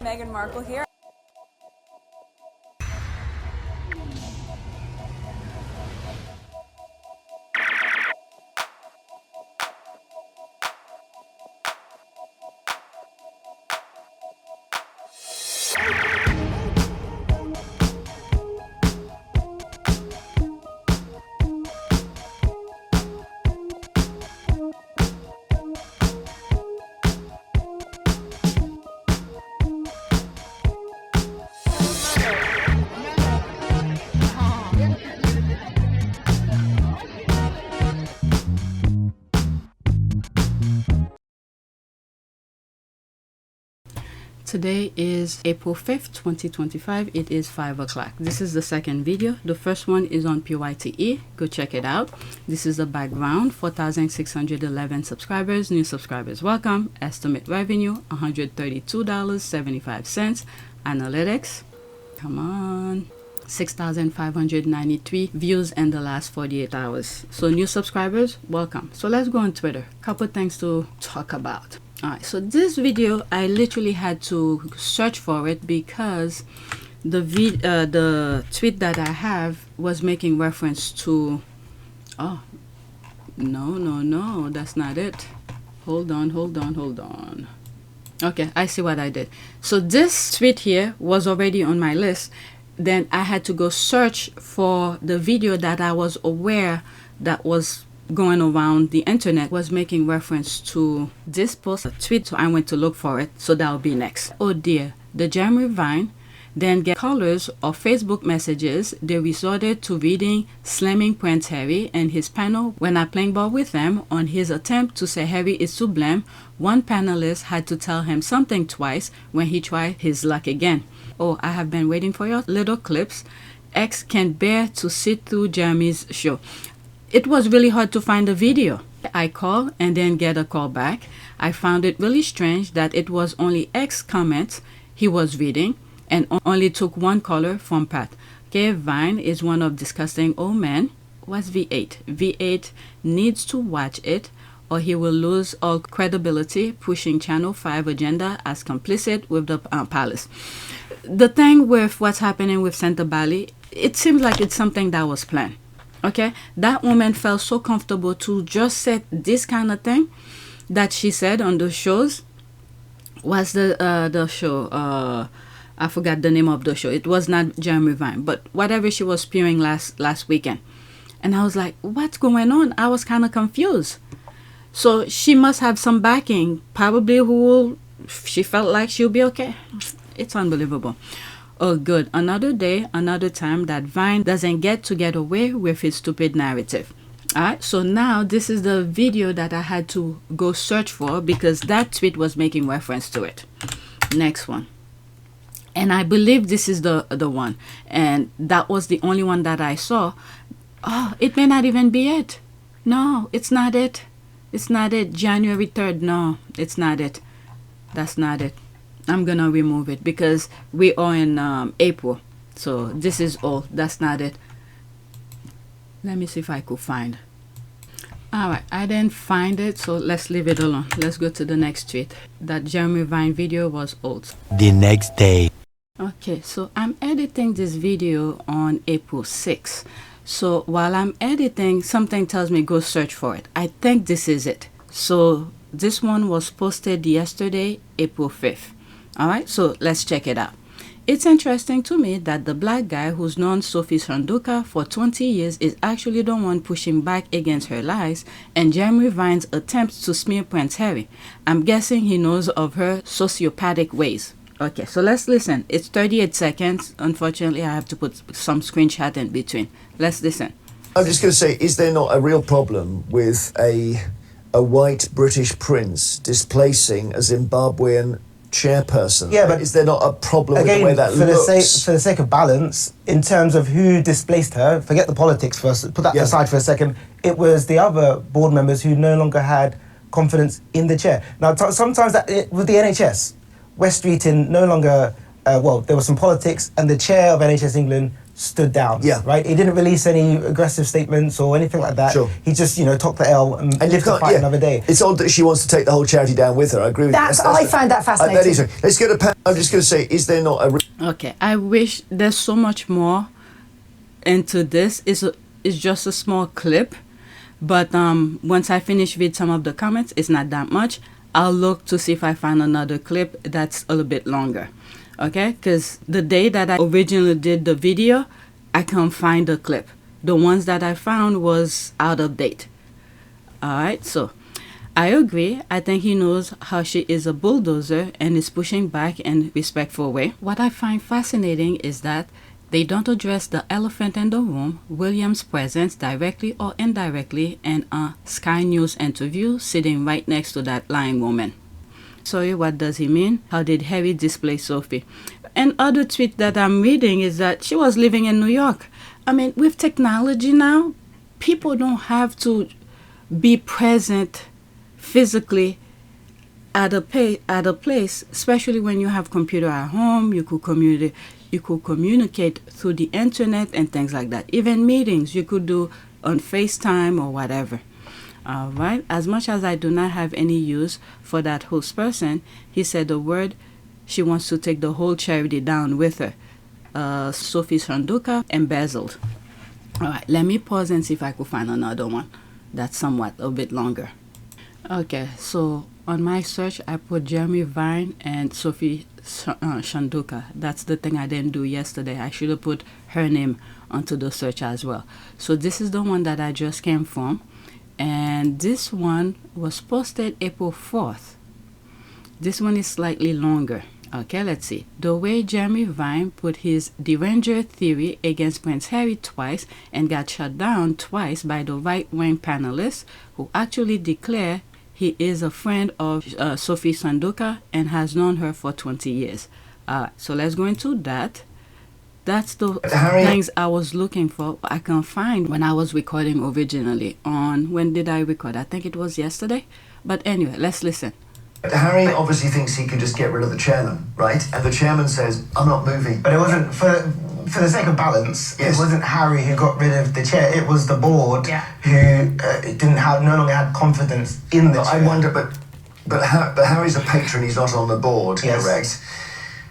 Meghan Markle here. Today is April 5th, 2025. It is 5 o'clock. This is the second video. The first one is on PYTE. Go check it out. This is the background. 4,611 subscribers. New subscribers, welcome. Estimate revenue, $132.75. Analytics, come on. 6,593 views in the last 48 hours. So new subscribers, welcome. So let's go on Twitter. Couple things to talk about. Alright, so this video I literally had to search for it because the tweet that I have was making reference to, oh no, that's not it. Hold on. Okay, I see what I did. So this tweet here was already on my list. Then I had to go search for the video that I was aware that was going around the internet was making reference to this post, a tweet, so I went to look for it. So that'll be next. Oh dear, the Jeremy Vine then get callers or Facebook messages. They resorted to reading slamming Prince Harry and his panel when I playing ball with them. On his attempt to say Harry is to blame, one panelist had to tell him something twice when he tried his luck again. Oh, I have been waiting for your little clips. X can't bear to sit through Jeremy's show. It was really hard to find the video. I call and then get a call back. I found it really strange that it was only X comments he was reading and only took one caller from Pat. Okay, Vine is one of disgusting old men. What's V8? V8 needs to watch it or he will lose all credibility pushing Channel 5 agenda as complicit with the palace. The thing with what's happening with Sentebale, it seems like it's something that was planned. Okay, that woman felt so comfortable to just say this kind of thing that she said on the shows. Was the show? I forgot the name of the show. It was not Jeremy Vine, but whatever she was spewing last weekend. And I was like, what's going on? I was kind of confused. So she must have some backing, probably she felt like she'll be okay. It's unbelievable. Oh, good. Another day, another time that Vine doesn't get away with his stupid narrative. Alright, so now this is the video that I had to go search for because that tweet was making reference to it. Next one. And I believe this is the one. And that was the only one that I saw. Oh, it may not even be it. No, it's not it. It's not it. January 3rd. No, it's not it. That's not it. I'm gonna remove it because we are in April, so this is old. That's not it. Let me see if I could find. Alright, I didn't find it, so let's leave it alone. Let's go to the next tweet. That Jeremy Vine video was old. The next day. Okay, so I'm editing this video on April 6th. So while I'm editing, something tells me go search for it. I think this is it. So this one was posted yesterday, April 5th. Alright, so let's check it out. It's interesting to me that the black guy who's known Sophie Chandauka for 20 years is actually the one pushing back against her lies and Jeremy Vine's attempts to smear Prince Harry. I'm guessing he knows of her sociopathic ways. Okay, so let's listen. It's 38 seconds. Unfortunately, I have to put some screenshot in between. Let's listen. I'm just going to say, is there not a real problem with a white British prince displacing a Zimbabwean chairperson? Yeah, but is there not a problem again, with the way that looks? For the sake of balance, in terms of who displaced her, forget the politics first, put that aside for a second, it was the other board members who no longer had confidence in the chair. Now, sometimes with the NHS, West Streeting no longer, there was some politics, and the chair of NHS England stood down. Yeah. Right? He didn't release any aggressive statements or anything like that. Sure. He just, took the L and you lived to can't, fight another day. It's odd that she wants to take the whole charity down with her. I agree with you. I find that fascinating. Let's go to I'm just going to say, is there not a... Okay, I wish there's so much more into this. It's just a small clip, but once I finish with some of the comments, it's not that much. I'll look to see if I find another clip that's a little bit longer. Okay, because the day that I originally did the video, I can't find the clip. The ones that I found was out of date. Alright, so I agree. I think he knows how she is a bulldozer and is pushing back in a respectful way. What I find fascinating is that they don't address the elephant in the room, William's presence directly or indirectly in a Sky News interview sitting right next to that lying woman. Sorry, what does he mean? How did Harry displace Sophie? And other tweet that I'm reading is that she was living in New York. I mean, with technology now, people don't have to be present physically at a place, especially when you have computer at home. You could communicate through the internet and things like that. Even meetings you could do on FaceTime or whatever. All right. As much as I do not have any use for that host person, he said the word she wants to take the whole charity down with her. Sophie Chandauka embezzled. All right. Let me pause and see if I could find another one that's somewhat a bit longer. Okay. So on my search, I put Jeremy Vine and Sophie Chandauka. That's the thing I didn't do yesterday. I should have put her name onto the search as well. So this is the one that I just came from. And this one was posted April 4th. This one is slightly longer. Okay, let's see. The way Jeremy Vine put his deranger theory against Prince Harry twice and got shut down twice by the right-wing panelists who actually declare he is a friend of Sophie Chandauka and has known her for 20 years. So let's go into that. That's the things I was looking for. I can't find when I was recording originally. When did I record? I think it was yesterday. But anyway, let's listen. Harry obviously thinks he can just get rid of the chairman, right? And the chairman says, I'm not moving. But it wasn't, for the sake of balance, It wasn't Harry who got rid of the chair. It was the board who no longer had confidence in the chair. I wonder, but Harry's a patron, he's not on the board, correct?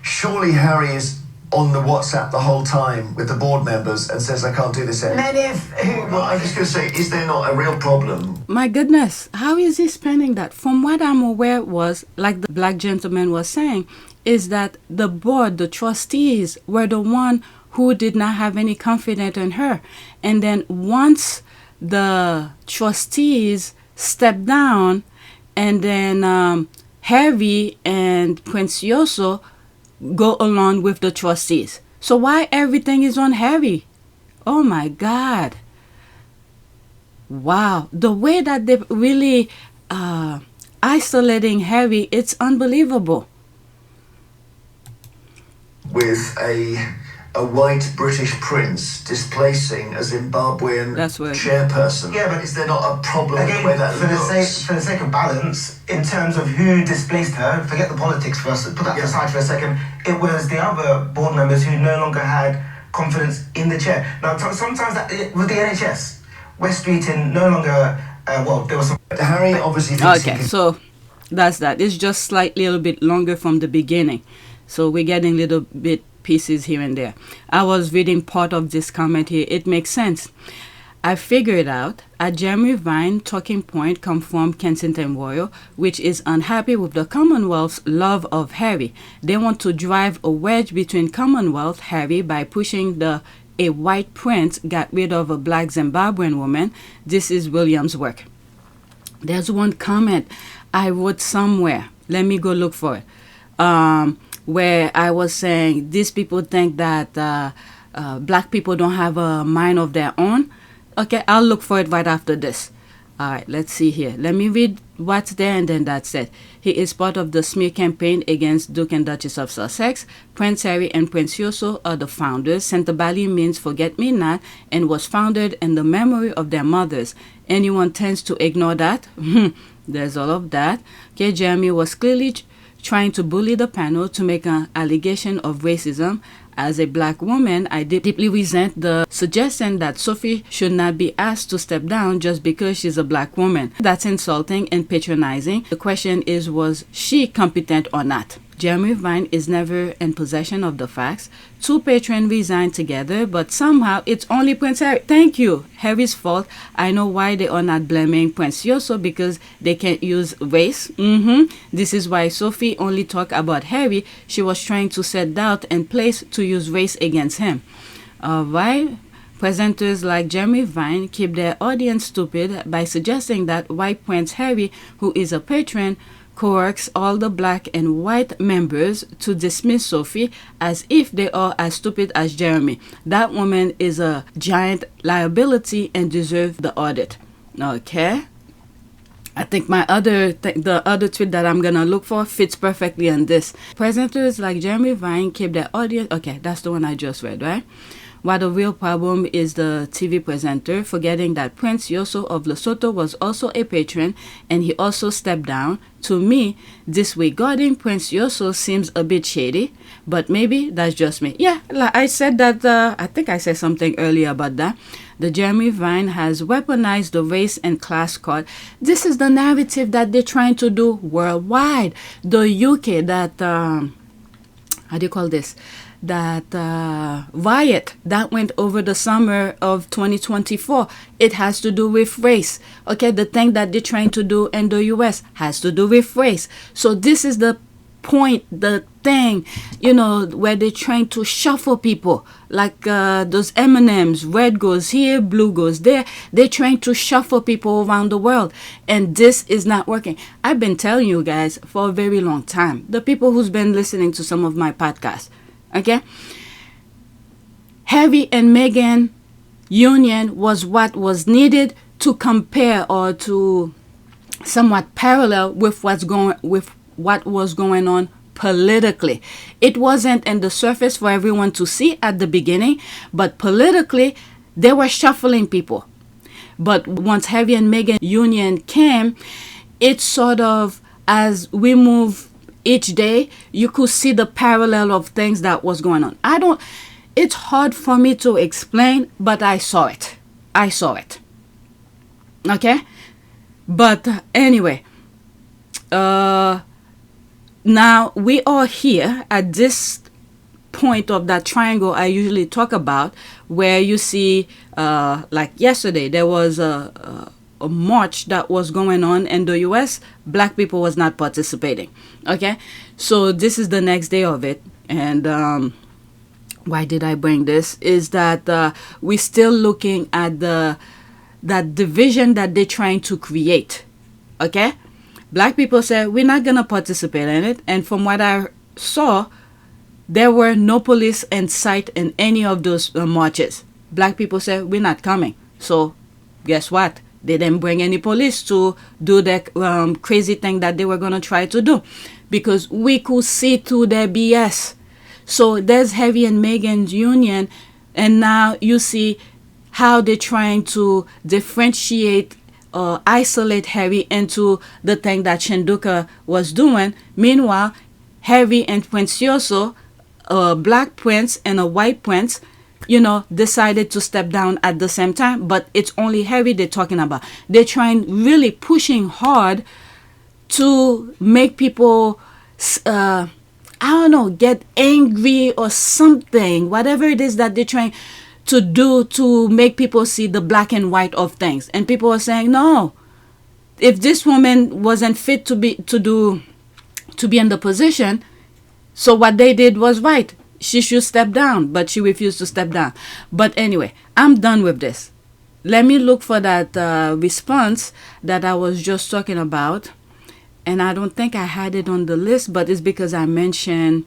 Surely Harry is on the WhatsApp the whole time with the board members and says, I can't do this anymore. Well, I'm just going to say, is there not a real problem? My goodness, how is he spending that? From what I'm aware was, like the black gentleman was saying, is that the board, the trustees, were the one who did not have any confidence in her. And then once the trustees stepped down, and then Harry and Prince Yoso go along with the trustees. So why everything is on Harry? Oh my God. Wow. The way that they really isolating Harry, it's unbelievable. With a white British prince displacing a Zimbabwean chairperson. Yeah, but is there not a problem with the way that looks? For the sake of balance, in terms of who displaced her, forget the politics first, put that aside for a second, it was the other board members who no longer had confidence in the chair. Now, sometimes with the NHS, West Streeting no longer, there was some... Harry obviously thinks Okay, so that's that. It's just slightly a little bit longer from the beginning. So we're getting a little bit pieces here and there. I was reading part of this comment here. It makes sense. I figured out a Jeremy Vine talking point come from Kensington Royal, which is unhappy with the Commonwealth's love of Harry. They want to drive a wedge between Commonwealth Harry by pushing a white prince got rid of a black Zimbabwean woman. This is William's work. There's one comment I wrote somewhere. Let me go look for it. Where I was saying these people think that black people don't have a mind of their own. Okay, I'll look for it right after this. All right, let's see here. Let me read what's there and then that's it. He is part of the smear campaign against Duke and Duchess of Sussex. Prince Harry and Prince Yoso are the founders. Sentebale means forget-me-not and was founded in the memory of their mothers. Anyone tends to ignore that? There's all of that. Okay, Jeremy was clearly trying to bully the panel to make an allegation of racism. As a black woman, I deeply resent the suggestion that Sophie should not be asked to step down just because she's a black woman. That's insulting and patronizing. The question is, was she competent or not? Jeremy Vine is never in possession of the facts. 2 patrons resigned together, but somehow it's only Prince Harry. Thank you. Harry's fault. I know why they are not blaming Prince Yoso, because they can't use race. This is why Sophie only talked about Harry. She was trying to set doubt in place to use race against him. Alright. Presenters like Jeremy Vine keep their audience stupid by suggesting that white Prince Harry, who is a patron, coerces all the black and white members to dismiss Sophie as if they are as stupid as Jeremy. That woman is a giant liability and deserves the audit. Okay. I think the other tweet that I'm gonna look for fits perfectly on this. Presenters like Jeremy Vine keep their audience. Okay, that's the one I just read, right? While the real problem is the TV presenter, forgetting that Prince Yoso of Lesotho was also a patron and he also stepped down. To me, disregarding Prince Yoso seems a bit shady, but maybe that's just me. Yeah, like I said that, I think I said something earlier about that. The Jeremy Vine has weaponized the race and class card. This is the narrative that they're trying to do worldwide. The UK, that, how do you call this? That riot that went over the summer of 2024, it has to do with race. Okay, the thing that they're trying to do in the US has to do with race. So this is the point, the thing, you know, where they're trying to shuffle people like those M&Ms. Red goes here, blue goes there. They're trying to shuffle people around the world, and this is not working. I've been telling you guys for a very long time, the people who's been listening to some of my podcasts. Okay, Harry and Meghan union was what was needed to compare or to somewhat parallel with what was going on politically. It wasn't in the surface for everyone to see at the beginning, but politically they were shuffling people. But once Harry and Meghan union came, it sort of, as we move each day, you could see the parallel of things that was going on. It's hard for me to explain, but I saw it. Okay? But anyway, now we are here at this point of that triangle I usually talk about, where you see, like yesterday, there was a march that was going on in the US. Black people was not participating. Okay, so this is the next day of it. And why did I bring this is that we're still looking at that division that they're trying to create. Okay, black people said we're not gonna participate in it, and from what I saw, there were no police in sight in any of those marches. Black people said we're not coming. So guess what? They didn't bring any police to do that crazy thing that they were going to try to do, because we could see through their BS. So there's Harry and Meghan's union, and now you see how they're trying to differentiate or isolate Harry into the thing that Chandauka was doing. Meanwhile, Harry and Prince Yoso, a black prince and a white prince, you know, decided to step down at the same time, but it's only Harry they're talking about. They're trying, really pushing hard to make people, I don't know, get angry or something, whatever it is that they're trying to do to make people see the black and white of things. And people are saying, no, if this woman wasn't fit to be in the position, so what they did was right. She should step down, but she refused to step down. But anyway, I'm done with this. Let me look for that response that I was just talking about. And I don't think I had it on the list, but it's because I mentioned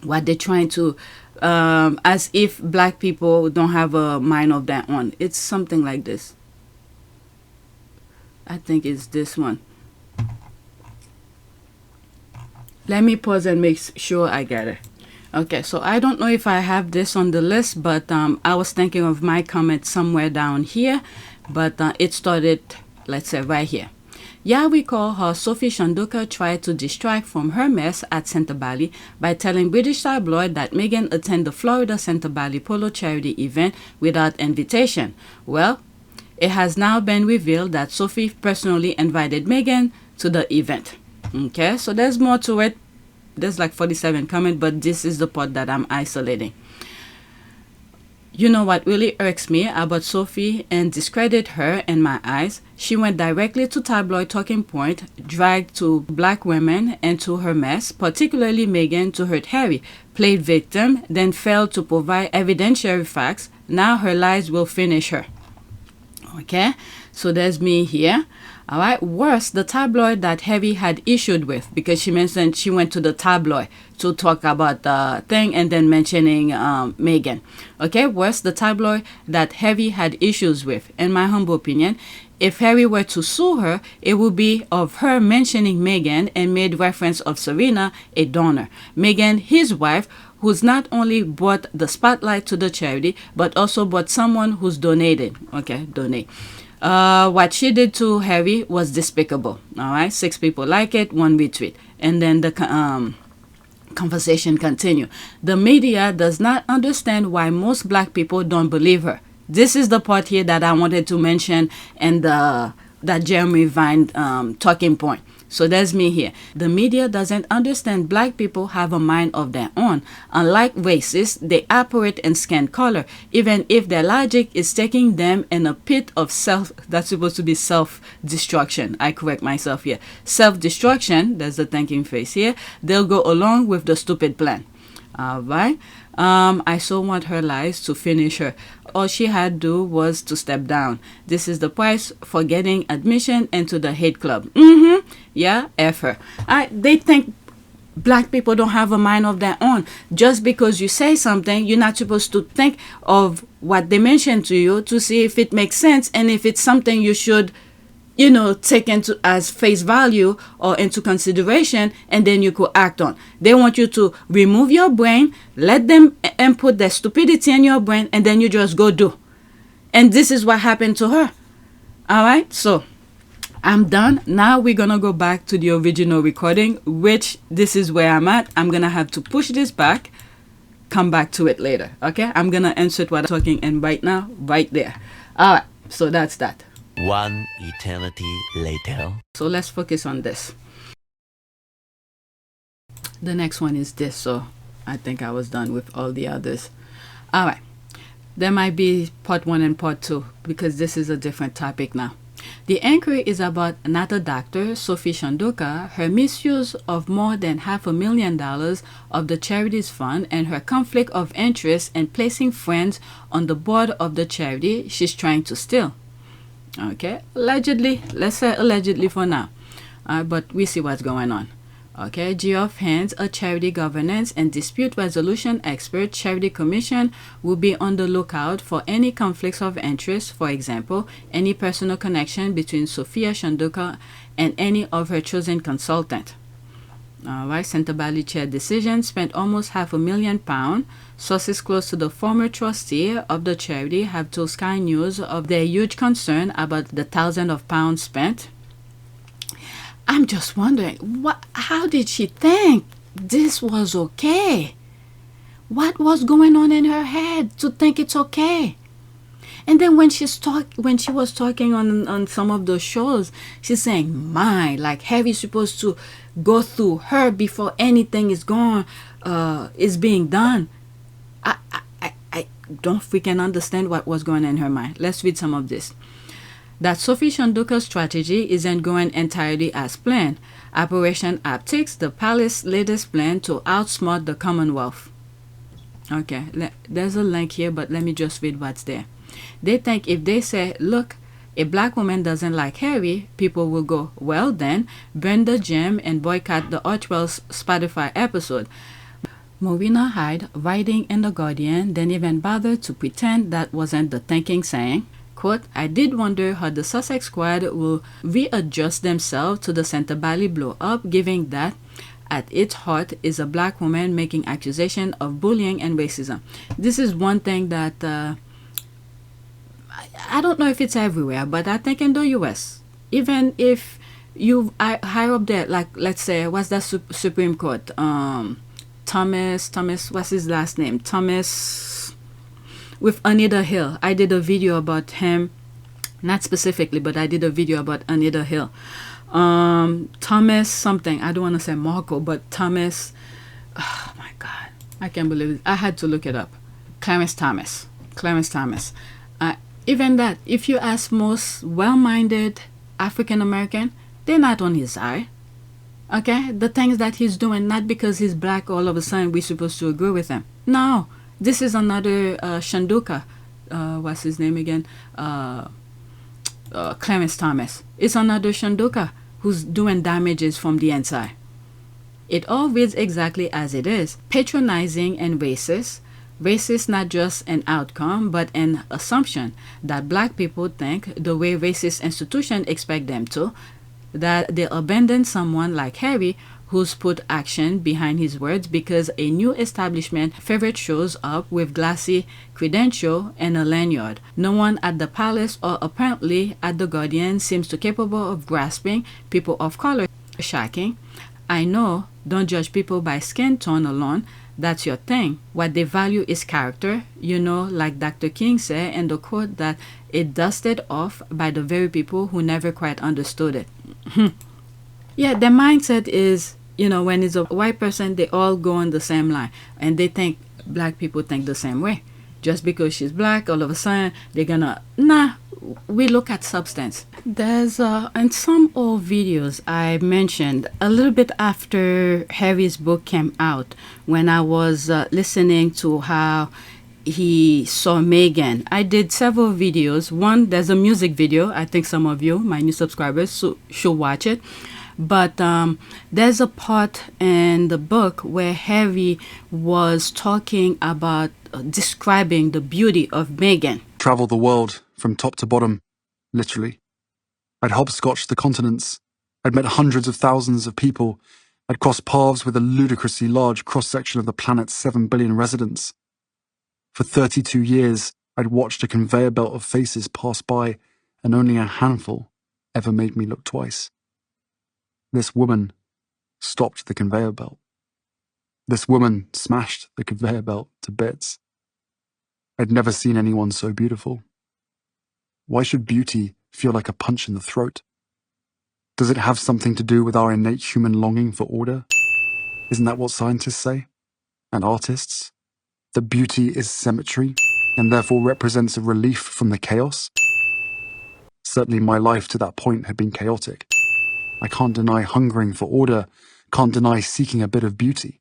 what they're trying to, as if black people don't have a mind of their own. It's something like this. I think it's this one. Let me pause and make sure I get it. Okay, so I don't know if I have this on the list, but I was thinking of my comment somewhere down here, but it started, let's say, right here. Yeah, we recall how Sophie Chandauka tried to distract from her mess at Sentebale by telling British tabloid that Meghan attended the Florida Sentebale polo charity event without invitation. Well, it has now been revealed that Sophie personally invited Meghan to the event. Okay, so there's more to it. There's like 47 comments, but this is the part that I'm isolating. You know what really irks me about Sophie and discredit her in my eyes? She went directly to tabloid talking point, dragged to black women into her mess, particularly Meghan, to hurt Harry, played victim, then failed to provide evidentiary facts. Now her lies will finish her. Okay, so there's me here. All right, worse, the tabloid that Harry had issued with, because she mentioned she went to the tabloid to talk about the thing and then mentioning Meghan. Okay, worse, the tabloid that Harry had issues with. In my humble opinion, if Harry were to sue her, it would be of her mentioning Meghan and made reference of Serena, a donor. Meghan, his wife, who's not only brought the spotlight to the charity, but also brought someone who's donated. Okay, donate. What she did to Harry was despicable. All right, 6 people like it, 1 retweet, and then the conversation continue. The media does not understand why most black people don't believe her. This is the part here that I wanted to mention in that Jeremy Vine talking point. So there's me here. The media doesn't understand black people have a mind of their own. Unlike racists, they operate in skin color, even if their logic is taking them in a pit of that's supposed to be self-destruction. I correct myself here. Self-destruction, there's the thinking face here. They'll go along with the stupid plan. All right. I so want her lies to finish her. All she had to do was to step down. This is the price for getting admission into the hate club. Yeah, F her. They think black people don't have a mind of their own. Just because you say something, you're not supposed to think of what they mentioned to you to see if it makes sense and if it's something you should, take into as face value or into consideration, and then you could act on. They want you to remove your brain, let them input their stupidity in your brain, and then you just go do. And this is what happened to her. All right, so I'm done. Now we're gonna go back to the original recording, which this is where I'm at. I'm gonna have to push this back, come back to it later. Okay, I'm gonna insert what I'm talking in right now, right there. All right, so that's that. 1 eternity later. So let's focus on this. The next one is this, so I think I was done with all the others. All right, there might be part 1 and part 2 because this is a different topic now. The inquiry is about another doctor, Sophie Chandauka, her misuse of more than $500,000 of the charity's fund, and her conflict of interest in placing friends on the board of the charity she's trying to steal. Okay, allegedly, let's say allegedly for now, but we see what's going on. Okay, Geoff Hands, a charity governance and dispute resolution expert, Charity Commission will be on the lookout for any conflicts of interest, for example, any personal connection between Sophia Chandauka and any of her chosen consultant. All right, Sentebale chair decision spent almost £500,000. Sources close to the former trustee of the charity have told Sky News of their huge concern about the thousands of pounds spent. I'm just wondering, how did she think this was okay? What was going on in her head to think it's okay? And then when she was talking on some of those shows, she's saying, like Harry's supposed to go through her before anything is being done. I don't freaking understand what was going on in her mind. Let's read some of this. That Sophie Chandauka's strategy isn't going entirely as planned. Operation APTS, the palace's latest plan to outsmart the Commonwealth. Okay, there's a link here, but let me just read what's there. They think if they say, look, a black woman doesn't like Harry, people will go, well then, burn the gym and boycott the Archwell's Spotify episode. Marina Hyde, writing in The Guardian, didn't even bother to pretend that wasn't the thinking, saying, quote, I did wonder how the Sussex squad will readjust themselves to the Sentebale blow-up, given that at its heart is a black woman making accusation of bullying and racism. This is one thing that I don't know if it's everywhere, but I think in the US, even if higher up there, like let's say, what's that Supreme Court? Thomas, what's his last name? Thomas, with Anita Hill. I did a video about him, not specifically, but I did a video about Anita Hill. Thomas something. I don't want to say Marco, but Thomas. Oh my God, I can't believe it. I had to look it up. Clarence Thomas. Even that, if you ask most well-minded African American, they're not on his side. Okay, the things that he's doing, not because he's black all of a sudden we're supposed to agree with him. No, this is another Chandauka. What's his name again? Clarence Thomas. It's another Chandauka who's doing damages from the inside. It all reads exactly as it is: patronizing and racist. Racist not just an outcome, but an assumption that black people think the way racist institutions expect them to, that they abandon someone like Harry, who's put action behind his words because a new establishment favorite shows up with glassy credential and a lanyard. No one at the palace or apparently at the Guardian seems to capable of grasping people of color. Shocking. I know, don't judge people by skin tone alone. That's your thing. What they value is character, like Dr. King said in the quote that it dusted off by the very people who never quite understood it. Yeah, their mindset is, when it's a white person, they all go on the same line. And they think black people think the same way. Just because she's black, all of a sudden, they're gonna, we look at substance. There's, in some old videos I mentioned, a little bit after Harry's book came out, when I was listening to how he saw Meghan. I did several videos. One, there's a music video. I think some of you, my new subscribers, should watch it. But there's a part in the book where Harry was talking about describing the beauty of Meghan. Traveled the world from top to bottom, literally. I'd hopscotched the continents. I'd met hundreds of thousands of people. I'd crossed paths with a ludicrously large cross-section of the planet's 7 billion residents. For 32 years, I'd watched a conveyor belt of faces pass by, and only a handful ever made me look twice. This woman stopped the conveyor belt. This woman smashed the conveyor belt to bits. I'd never seen anyone so beautiful. Why should beauty feel like a punch in the throat? Does it have something to do with our innate human longing for order? Isn't that what scientists say? And artists? That beauty is symmetry, and therefore represents a relief from the chaos? Certainly my life to that point had been chaotic. I can't deny hungering for order, can't deny seeking a bit of beauty.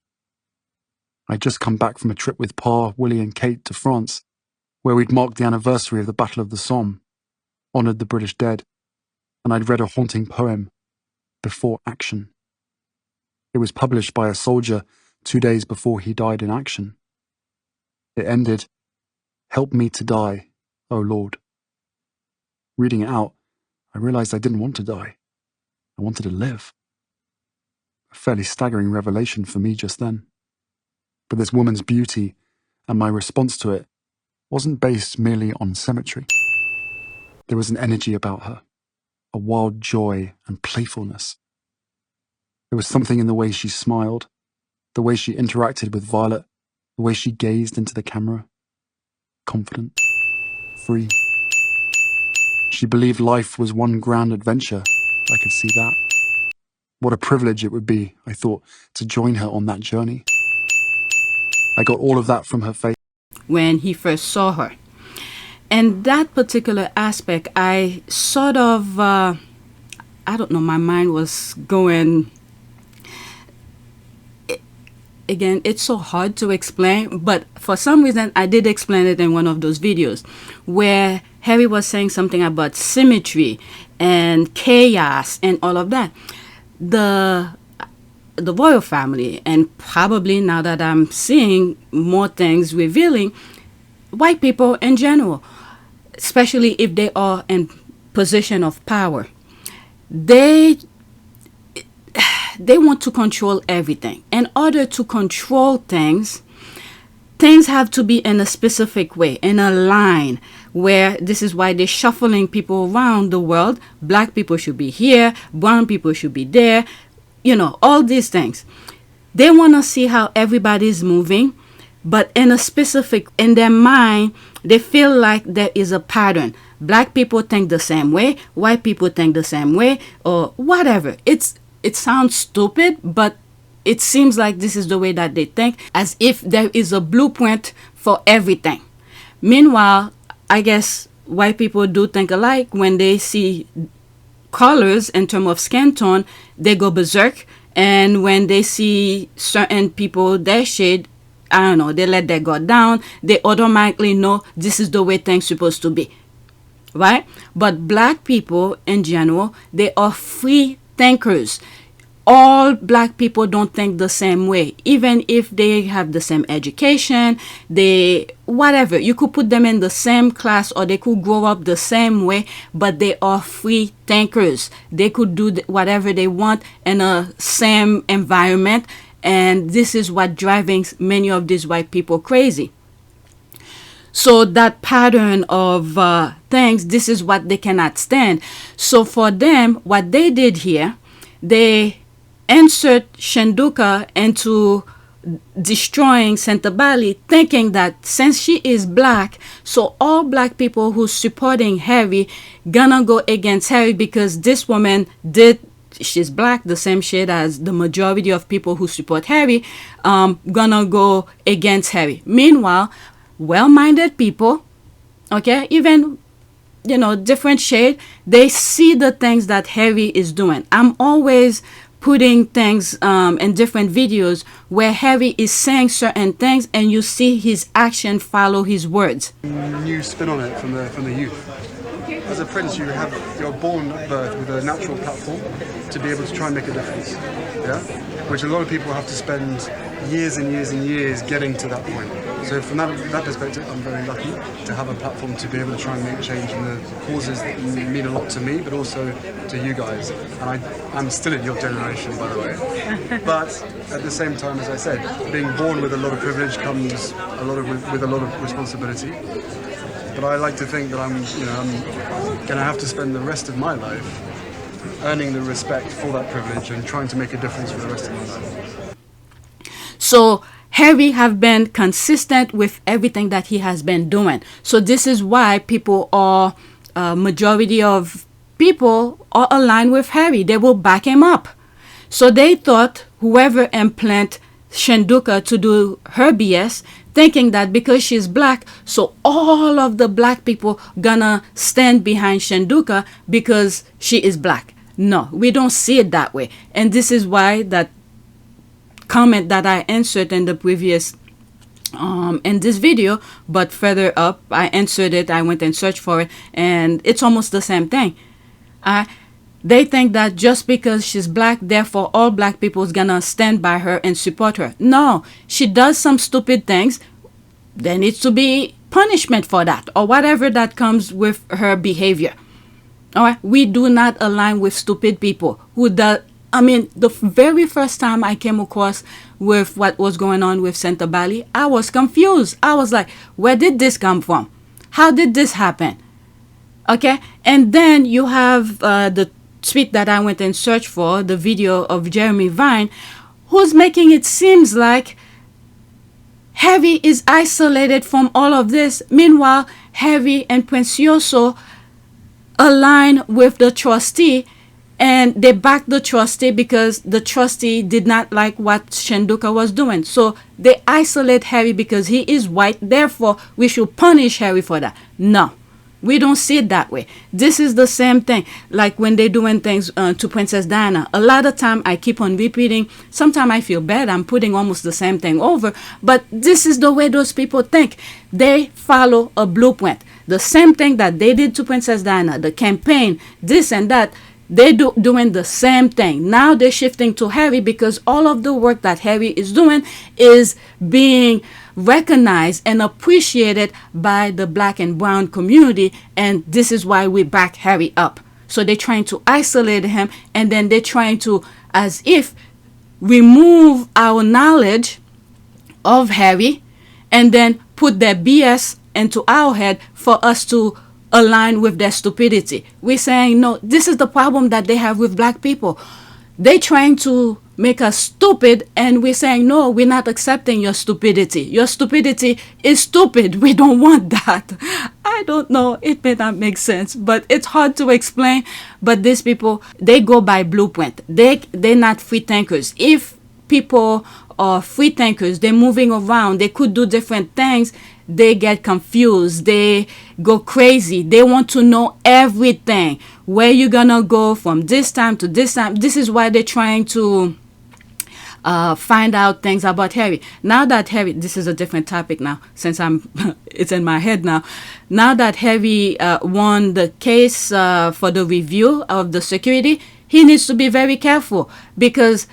I'd just come back from a trip with Pa, Willie and Kate to France, where we'd marked the anniversary of the Battle of the Somme, honoured the British dead, and I'd read a haunting poem, Before Action. It was published by a soldier 2 days before he died in action. It ended, "Help me to die, O Lord." Reading it out, I realised I didn't want to die. I wanted to live. A fairly staggering revelation for me just then. But this woman's beauty and my response to it wasn't based merely on symmetry. There was an energy about her, a wild joy and playfulness. There was something in the way she smiled, the way she interacted with Violet, the way she gazed into the camera. Confident, free. She believed life was one grand adventure. I could see that. What a privilege it would be, I thought, to join her on that journey. I got all of that from her face. When he first saw her. And that particular aspect, I sort of, I don't know, my mind was going, again, it's so hard to explain, but for some reason, I did explain it in one of those videos where Harry was saying something about symmetry and chaos and all of that. The royal family, and probably now that I'm seeing more things revealing, white people in general, especially if they are in position of power, they want to control everything. In order to control things have to be in a specific way, in a line, where this is why they're shuffling people around the world. Black people should be here, brown people should be there, you know, all these things. They want to see how everybody's moving, but in their mind, they feel like there is a pattern. Black people think the same way, white people think the same way, or whatever. It sounds stupid, but it seems like this is the way that they think, as if there is a blueprint for everything. Meanwhile, I guess white people do think alike. When they see colors in terms of skin tone, they go berserk. And when they see certain people their shade, I don't know, they let their guard down. They automatically know this is the way things supposed to be. Right? But black people in general, they are free thinkers. All black people don't think the same way, even if they have the same education, whatever. You could put them in the same class or they could grow up the same way, but they are free thinkers. They could do whatever they want in a same environment, and this is what driving many of these white people crazy. So that pattern of things, this is what they cannot stand. So for them, what they did here, they insert Chandauka into destroying Sentebale, thinking that since she is black, so all black people who's supporting Harry gonna go against Harry because this woman she's black, the same shade as the majority of people who support Harry, gonna go against Harry. Meanwhile, well-minded people, okay, even, you know, different shade, they see the things that Harry is doing. I'm always putting things in different videos where Harry is saying certain things and you see his action follow his words. New spin on it from the youth. As a prince, you're born at birth with a natural platform to be able to try and make a difference. Yeah, which a lot of people have to spend years and years and years getting to that point. So from that perspective, I'm very lucky to have a platform to be able to try and make change in the causes that mean a lot to me, but also to you guys. And I'm still in your generation, by the way. But at the same time, as I said, being born with a lot of privilege comes with a lot of responsibility. But I like to think that I'm going to have to spend the rest of my life earning the respect for that privilege and trying to make a difference for the rest of my life. So Harry have been consistent with everything that he has been doing. So this is why majority of people are aligned with Harry. They will back him up. So they thought whoever implant Chandauka to do her BS, thinking that because she's black, so all of the black people gonna stand behind Chandauka because she is black. No, we don't see it that way. And this is why that comment that I insert in the previous in this video, but further up I inserted it, I went and searched for it, and it's almost the same thing. They think that just because she's black, therefore all black people is gonna stand by her and support her. No, she does some stupid things. There needs to be punishment for that, or whatever that comes with her behavior. All right, we do not align with stupid people who does. I mean, the very first time I came across with what was going on with Sentebale, I was confused. I was like, where did this come from? How did this happen? Okay, and then you have the tweet that I went and searched for, the video of Jeremy Vine, who's making it seems like Harry is isolated from all of this. Meanwhile, Harry and Precioso align with the trustee, and they back the trustee because the trustee did not like what Chandauka was doing. So they isolate Harry because he is white, therefore we should punish Harry for that. No, we don't see it that way. This is the same thing like when they're doing things to Princess Diana. A lot of time I keep on repeating. Sometimes I feel bad, I'm putting almost the same thing over, but this is the way those people think. They follow a blueprint. The same thing that they did to Princess Diana, the campaign, this and that, they doing the same thing. Now they're shifting to Harry because all of the work that Harry is doing is being recognized and appreciated by the black and brown community, and this is why we back Harry up. So they're trying to isolate him, and then they're trying to, as if, remove our knowledge of Harry and then put their BS into our head for us to align with their stupidity. We're saying, no, this is the problem that they have with black people. They're trying to make us stupid, and we're saying, no, we're not accepting your stupidity. Your stupidity is stupid. We don't want that. I don't know. It may not make sense, but it's hard to explain. But these people, they go by blueprint. They're not free thinkers. If people are free thinkers, they're moving around, they could do different things, they get confused, they go crazy, they want to know everything. Where you gonna go from this time to this time? This is why they're trying to find out things about Harry. Now that Harry, this is a different topic now, since it's in my head now. Now that Harry won the case for the review of the security, he needs to be very careful, because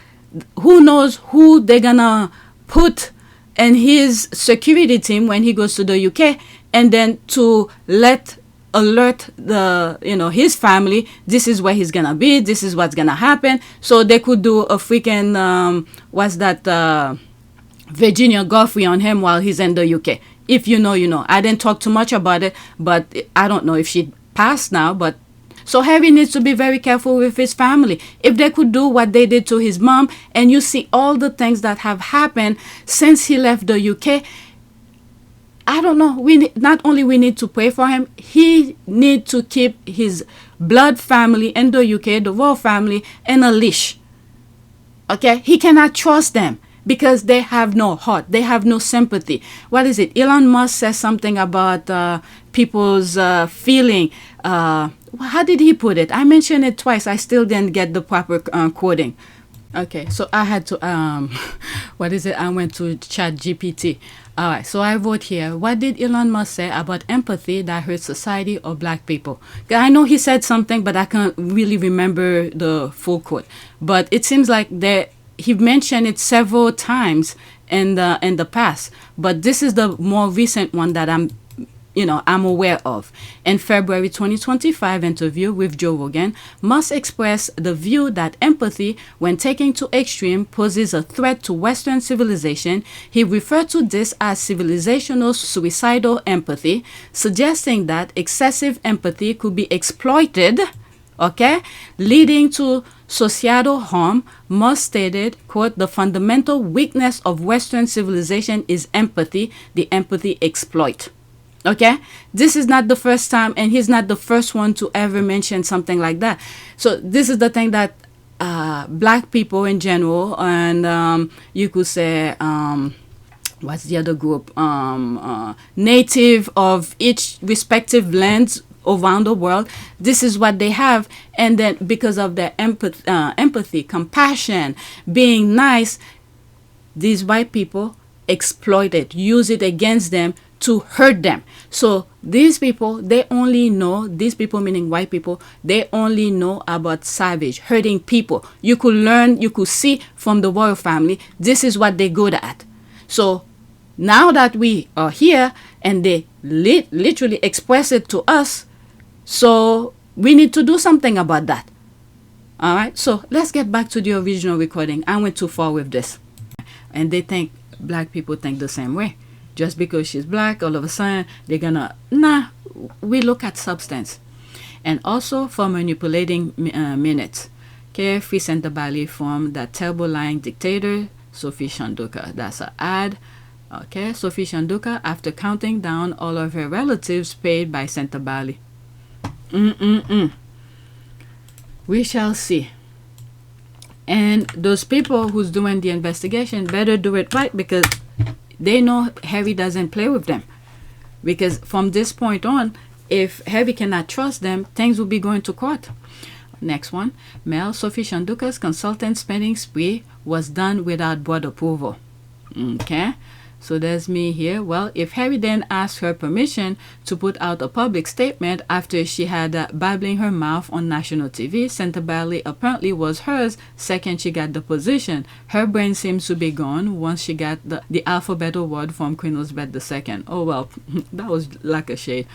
who knows who they're gonna put in his security team when he goes to the UK, and then to alert his family, this is where he's gonna be, this is what's gonna happen. So they could do a freaking Virginia Goffrey on him while he's in the UK. If you know, you know. I didn't talk too much about it, but I don't know if she passed now, but so Harry needs to be very careful with his family. If they could do what they did to his mom, and you see all the things that have happened since he left the UK, I don't know. Not only we need to pray for him, he need to keep his blood family in the UK, the royal family, in a leash. Okay? He cannot trust them, because they have no heart. They have no sympathy. What is it? Elon Musk says something about people's feeling. How did he put it? I mentioned it twice. I still didn't get the proper quoting. Okay, so I had to, I went to Chat GPT. All right, so I wrote here, what did Elon Musk say about empathy that hurts society or black people? I know he said something, but I can't really remember the full quote. But it seems like he mentioned it several times in the past. But this is the more recent one that I'm aware of. In February 2025 interview with Joe Rogan, Musk expressed the view that empathy, when taken to extreme, poses a threat to Western civilization. He referred to this as civilizational suicidal empathy, suggesting that excessive empathy could be exploited, leading to societal harm. Musk stated, quote, the fundamental weakness of Western civilization is empathy, the empathy exploit. Okay, this is not the first time, and he's not the first one to ever mention something like that. So this is the thing that black people in general, and you could say, what's the other group? Native of each respective lands around the world. This is what they have, and then because of their empathy, compassion, being nice, these white people exploit it, use it against them to hurt them. So these people, these people meaning white people, they only know about savage, hurting people. You could see from the royal family, this is what they're good at. So now that we are here, and they literally express it to us, so we need to do something about that. All right, so let's get back to the original recording. I went too far with this. And black people think the same way. Just because she's black, all of a sudden, they're gonna, we look at substance. And also for manipulating minutes. Okay, free Sentebale from that terrible lying dictator, Sophie Chandauka. That's an ad. Okay, Sophie Chandauka, after counting down all of her relatives paid by Sentebale. We shall see. And those people who's doing the investigation better do it right, because they know Harry doesn't play with them. Because from this point on, if Harry cannot trust them, things will be going to court. Next one. Mel, Sophie Chandauka's consultant spending spree was done without board approval. Okay. So there's me here. Well, if Harry then asked her permission to put out a public statement after she had babbling her mouth on national TV, Sentebale apparently was hers second she got the position. Her brain seems to be gone once she got the alphabet award from Queen Elizabeth II. Oh well, that was like a shade.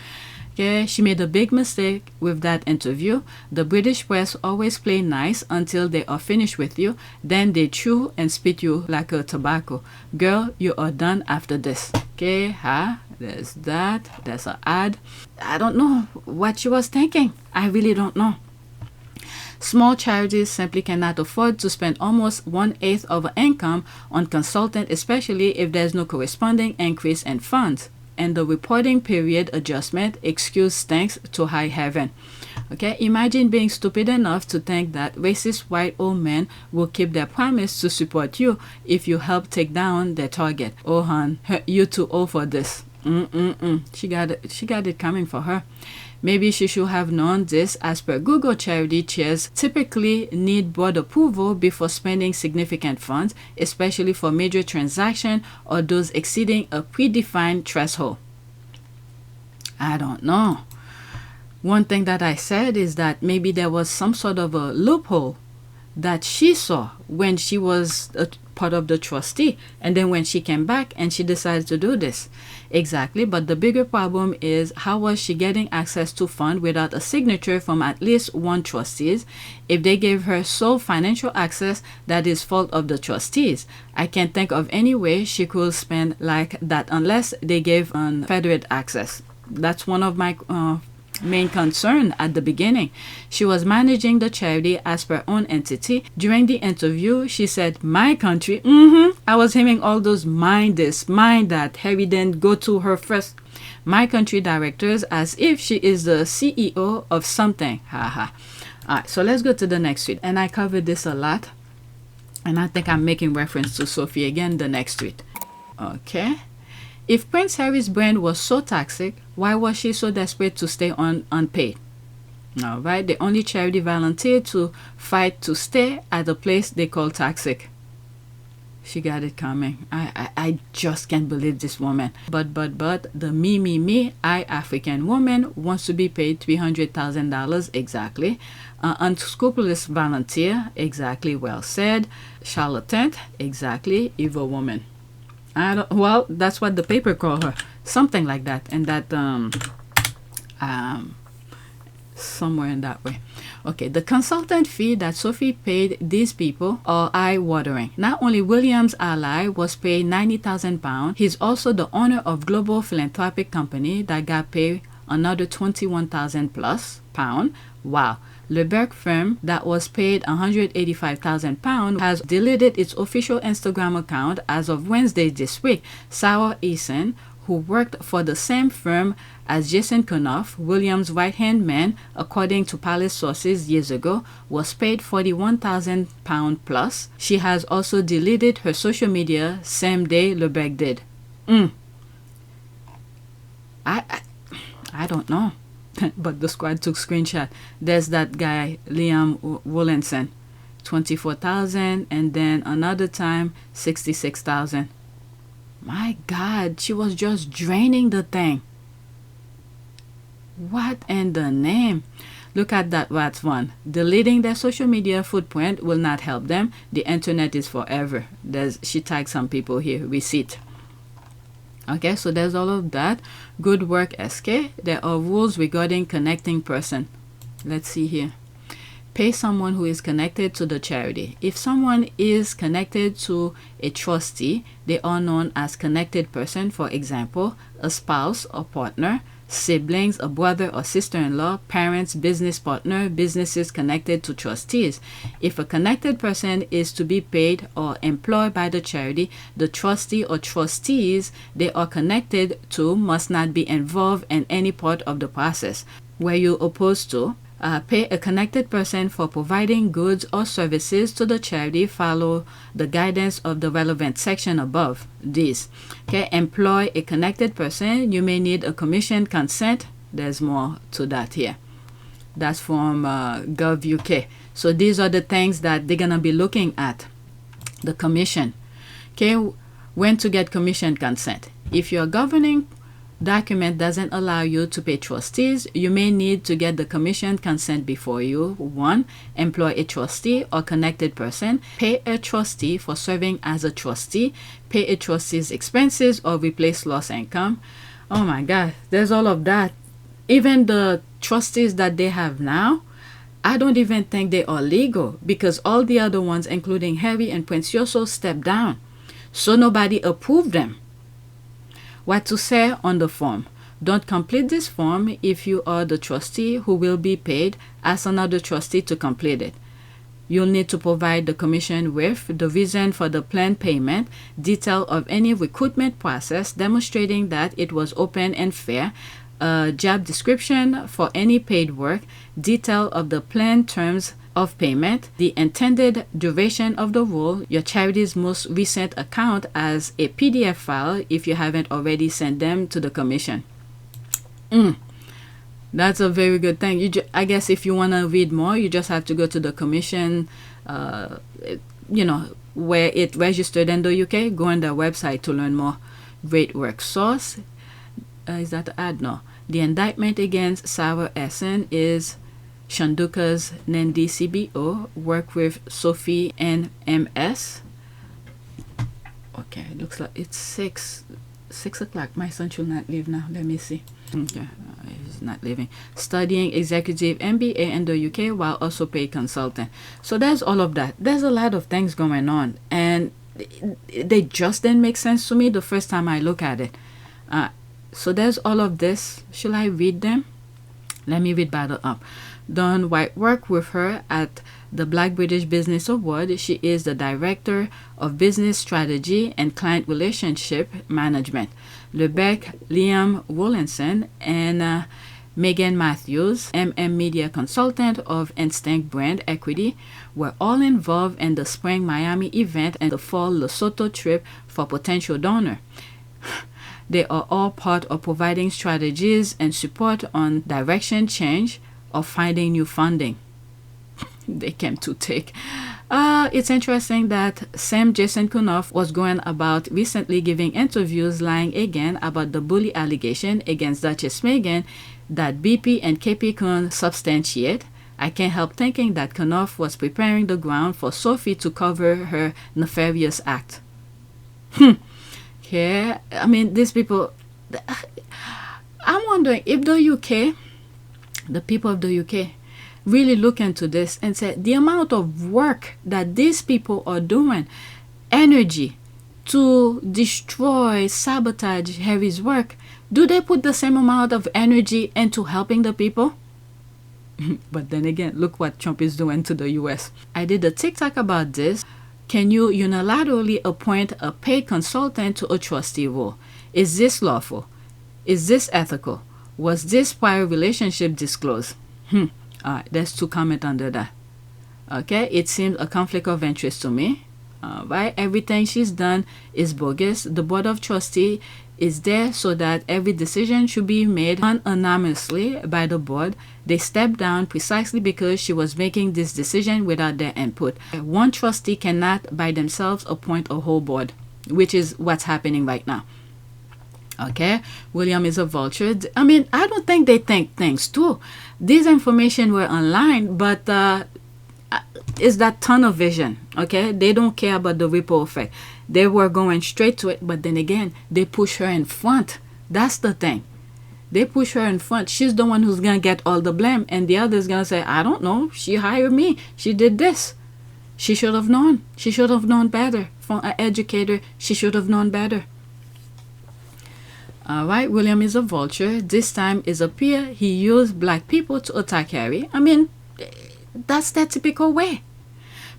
Okay, she made a big mistake with that interview. The British press always play nice until they are finished with you. Then they chew and spit you like a tobacco. Girl, you are done after this. Okay, there's that. There's an ad. I don't know what she was thinking. I really don't know. Small charities simply cannot afford to spend almost 1/8 of income on consultant, especially if there's no corresponding increase in funds. And the reporting period adjustment excuse thanks to high heaven. Okay, imagine being stupid enough to think that racist white old men will keep their promise to support you if you help take down their target. Oh, hon, you too old for this. She got it coming for her. Maybe she should have known this. As per Google, charity chairs typically need board approval before spending significant funds, especially for major transactions or those exceeding a predefined threshold. I don't know. One thing that I said is that maybe there was some sort of a loophole that she saw when she was a part of the trustee, and then when she came back and she decided to do this. Exactly, but the bigger problem is, how was she getting access to fund without a signature from at least one trustees? If they gave her sole financial access, that is fault of the trustees. I can't think of any way she could spend like that unless they gave unfettered access. That's one of my main concern at the beginning. She was managing the charity as per own entity. During the interview, she said, "My country." I was hearing all those mind this, mind that. Harry then go to her first. My country directors, as if she is the CEO of something. Haha. Alright, so let's go to the next tweet. And I covered this a lot. And I think I'm making reference to Sophie again, the next tweet. Okay. If Prince Harry's brand was so toxic, why was she so desperate to stay on unpaid? All right, the only charity volunteered to fight to stay at a place they call toxic. She got it coming. I just can't believe this woman. But the me, I African woman wants to be paid $300,000 exactly. Unscrupulous volunteer, exactly, well said. Charlatan, exactly, evil woman. Well, that's what the paper called her, something like that, and that somewhere in that way. Okay, the consultant fee that Sophie paid these people are eye-watering. Not only William's ally was paid £90,000, he's also the owner of global philanthropic company that got paid another £21,000 plus. Wow. Leberg firm that was paid £185,000 has deleted its official Instagram account as of Wednesday this week. Sarah Eason, who worked for the same firm as Jason Kanoff, Williams' right-hand man, according to palace sources years ago, was paid £41,000 plus. She has also deleted her social media same day Leberg did. I don't know. But the squad took screenshot. There's that guy, Lain Rawlinson, 24,000, and then another time 66,000. My God, she was just draining the thing. What in the name? Look at that last one. Deleting their social media footprint will not help them. The internet is forever. She tagged some people here. Receipt. Okay, so there's all of that. Good work, SK. There are rules regarding connecting person. Let's see here. Pay someone who is connected to the charity. If someone is connected to a trustee, they are known as connected person. For example, a spouse or partner, siblings, a brother or sister-in-law, parents, business partner, businesses connected to trustees. If a connected person is to be paid or employed by the charity, the trustee or trustees they are connected to must not be involved in any part of the process. Where you opposed to, pay a connected person for providing goods or services to the charity. Follow the guidance of the relevant section above. These. Okay, employ a connected person. You may need a commission consent. There's more to that here. That's from Gov UK. So these are the things that they're going to be looking at. The commission. Okay, when to get commission consent. If your governing document doesn't allow you to pay trustees, you may need to get the commission consent before you 1. Employ a trustee or connected person. Pay a trustee for serving as a trustee. Pay a trustee's expenses or replace lost income. Oh my God, there's all of that. Even the trustees that they have now, I don't even think they are legal because all the other ones, including Harry and Prince Yoso, stepped down. So nobody approved them. What to say on the form. Don't complete this form if you are the trustee who will be paid. Ask another trustee to complete it. You'll need to provide the commission with the reason for the planned payment, detail of any recruitment process demonstrating that it was open and fair, a job description for any paid work, detail of the planned terms of payment, the intended duration of the role, your charity's most recent account as a PDF file if you haven't already sent them to the commission. That's a very good thing. I guess if you want to read more, you just have to go to the commission, where it registered in the UK. Go on their website to learn more. Great work. Source, is that the ad? No. The indictment against Sarah Essen is Chandauka's Nendi CBO, work with Sophie and MS. Okay, it looks like it's 6 o'clock. My son should not leave now. Let me see. Okay, he's not leaving. Studying executive MBA in the UK while also paid consultant. So there's all of that. There's a lot of things going on, and they just didn't make sense to me the first time I look at it. So there's all of this. Should I read them? Let me read battle up. Done white work with her at the Black British Business Award. She is the Director of Business Strategy and Client Relationship Management. Lebec, Lain Rawlinson, and Megan Matthews, Media Consultant of Instinct Brand Equity, were all involved in the spring Miami event and the fall Lesotho trip for potential donor. They are all part of providing strategies and support on direction change or finding new funding. They came to take. It's interesting that Sam Jason Kunoff was going about recently giving interviews lying again about the bully allegation against Duchess Meghan that BP and KP couldn't substantiate. I can't help thinking that Kunoff was preparing the ground for Sophie to cover her nefarious act. Yeah, I mean, these people, I'm wondering if the UK, the people of the UK, really look into this and say the amount of work that these people are doing, energy to destroy, sabotage Harry's work, do they put the same amount of energy into helping the people? But then again, look what Trump is doing to the US. I did a TikTok about this. Can you unilaterally appoint a paid consultant to a trustee role? Is this lawful? Is this ethical? Was this prior relationship disclosed? Alright, there's 2 comments under that. Okay, it seems a conflict of interest to me. Right, everything she's done is bogus. The board of trustee is there so that every decision should be made anonymously by the board. They stepped down precisely because she was making this decision without their input. One trustee cannot by themselves appoint a whole board, which is what's happening right now. Okay, William is a vulture. I mean, I don't think they think things too. These information were online, but is that tunnel vision. Okay, they don't care about the ripple effect. They were going straight to it, but then again, they push her in front. That's the thing. They push her in front. She's the one who's gonna get all the blame, and the other's gonna say, I don't know, she hired me, she did this. She should have known. She should have known better. From an educator, she should have known better. Alright, William is a vulture. This time it appears he used black people to attack Harry. I mean, that's their typical way.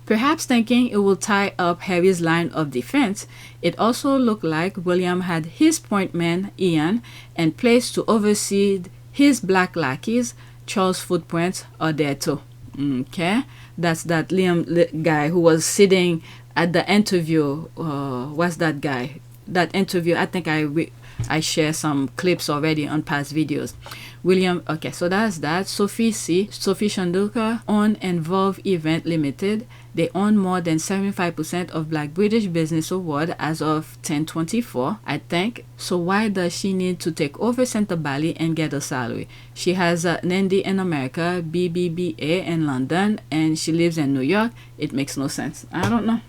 Perhaps thinking it will tie up Harry's line of defense, it also looked like William had his point man, Ian, in place to oversee his black lackeys. Charles' footprints are there too. Okay, that's that Liam guy who was sitting at the interview. What's that guy? That interview, I think I share some clips already on past videos. William, okay, so that's that. Sophie Chandauka own Involve Event Limited. They own more than 75% of Black British Business Award as of 10/24, I think. So why does she need to take over Sentebale and get a salary? She has a ND in America, BBBA in London, and she lives in New York. It makes no sense. I don't know.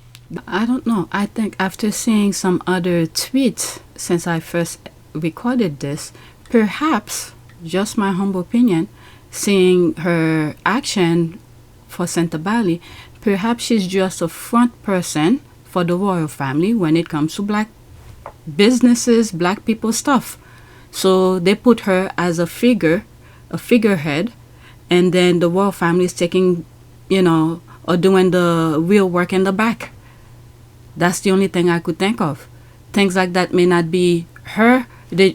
I think after seeing some other tweets since I first recorded this, perhaps, just my humble opinion, seeing her action for Sentebale, perhaps she's just a front person for the royal family when it comes to black businesses, black people stuff. So they put her as a figurehead, and then the royal family is taking, or doing the real work in the back. That's the only thing I could think of. Things like that may not be her.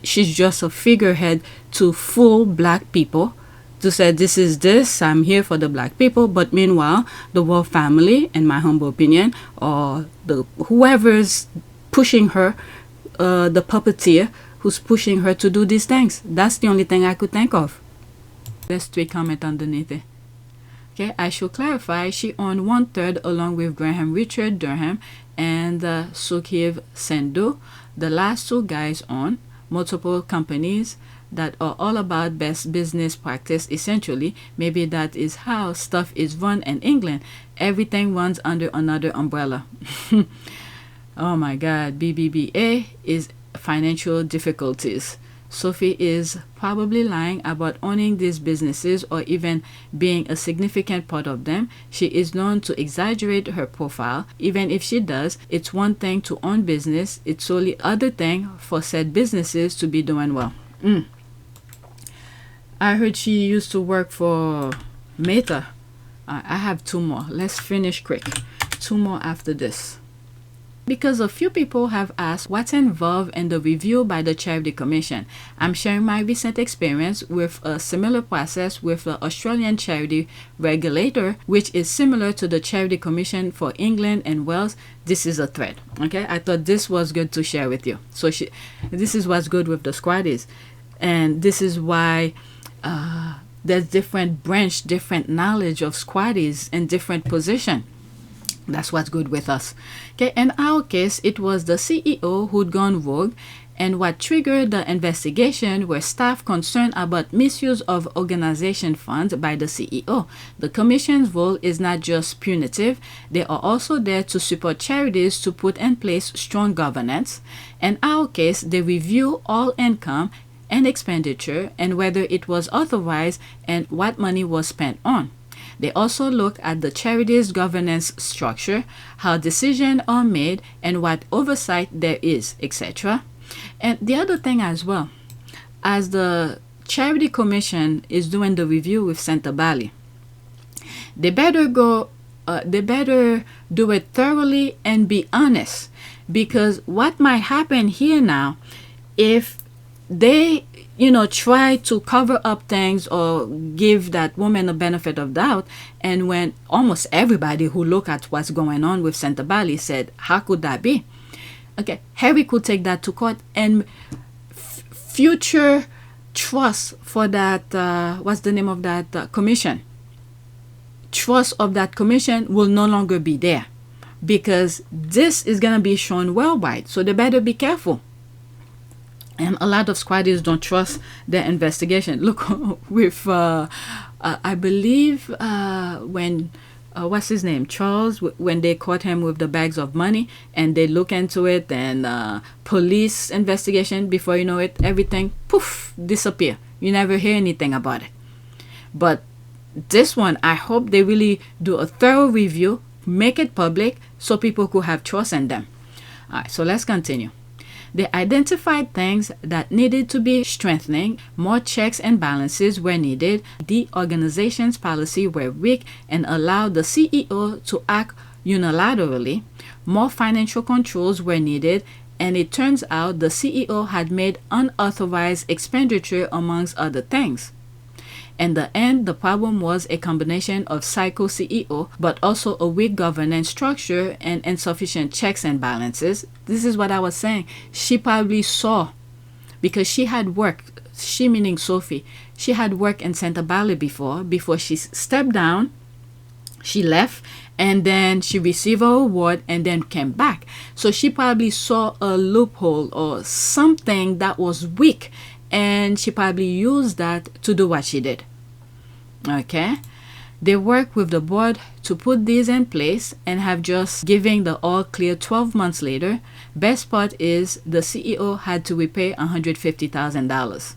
She's just a figurehead to fool black people, to say this is this, I'm here for the black people. But meanwhile, the royal family, in my humble opinion, or whoever's pushing her, the puppeteer who's pushing her to do these things. That's the only thing I could think of. Let's tweet comment underneath it. Okay, I should clarify, she owned 1/3 along with Graham Richard Durham and Sophie Chandauka. The last two guys own multiple companies that are all about best business practice, essentially. Maybe that is how stuff is run in England. Everything runs under another umbrella. Oh my God, BBBA is financial difficulties. Sophie is probably lying about owning these businesses or even being a significant part of them. She is known to exaggerate her profile. Even if she does, it's one thing to own business. It's only other thing for said businesses to be doing well. I heard she used to work for Meta. I have two more. Let's finish quick. Two more after this. Because a few people have asked what's involved in the review by the Charity Commission. I'm sharing my recent experience with a similar process with the Australian Charity Regulator, which is similar to the Charity Commission for England and Wales. This is a thread. Okay, I thought this was good to share with you. So this is what's good with the squaddies. And this is why there's different branch, different knowledge of squaddies in different position. That's what's good with us. Okay, in our case, it was the CEO who'd gone rogue, and what triggered the investigation were staff concerned about misuse of organization funds by the CEO. The commission's role is not just punitive, they are also there to support charities to put in place strong governance. In our case, they review all income and expenditure and whether it was authorized and what money was spent on. They also look at the charity's governance structure, how decisions are made, and what oversight there is, etc. And the other thing as well, as the Charity Commission is doing the review with Sentebale, they better do it thoroughly and be honest, because what might happen here now, if they try to cover up things or give that woman a benefit of doubt, and when almost everybody who look at what's going on with Sentebale said, how could that be? Okay, Harry could take that to court, and future trust for that, what's the name of that commission? Trust of that commission will no longer be there, because this is going to be shown worldwide, so they better be careful. And a lot of squaddies don't trust their investigation. Look, with, I believe, when, what's his name? Charles, when they caught him with the bags of money and they look into it, and police investigation, before you know it, everything, poof, disappear. You never hear anything about it. But this one, I hope they really do a thorough review, make it public so people could have trust in them. All right, so let's continue. They identified things that needed to be strengthening. More checks and balances were needed. The organization's policy were weak and allowed the CEO to act unilaterally. More financial controls were needed, and it turns out the CEO had made unauthorized expenditure amongst other things. In the end, the problem was a combination of psycho CEO, but also a weak governance structure and insufficient checks and balances. This is what I was saying. She probably saw, because she had worked, she meaning Sophie, she had worked in Sentebale before she stepped down, she left, and then she received her award and then came back. So she probably saw a loophole or something that was weak, and she probably used that to do what she did. Okay, they work with the board to put these in place and have just giving the all clear 12 months later. Best part is the CEO had to repay $150,000.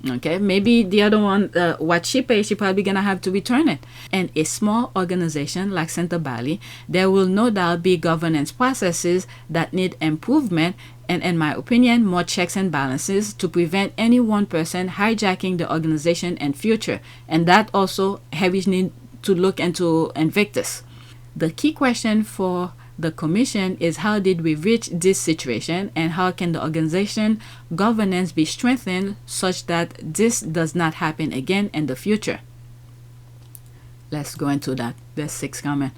Okay, maybe the other one, what she paid, she probably gonna have to return it. And a small organization like Sentebale, there will no doubt be governance processes that need improvement, and in my opinion, more checks and balances to prevent any one person hijacking the organization in future. And that also Harry need to look into Invictus. The key question for the commission is how did we reach this situation, and how can the organization governance be strengthened such that this does not happen again in the future? Let's go into that. There's 6 comments.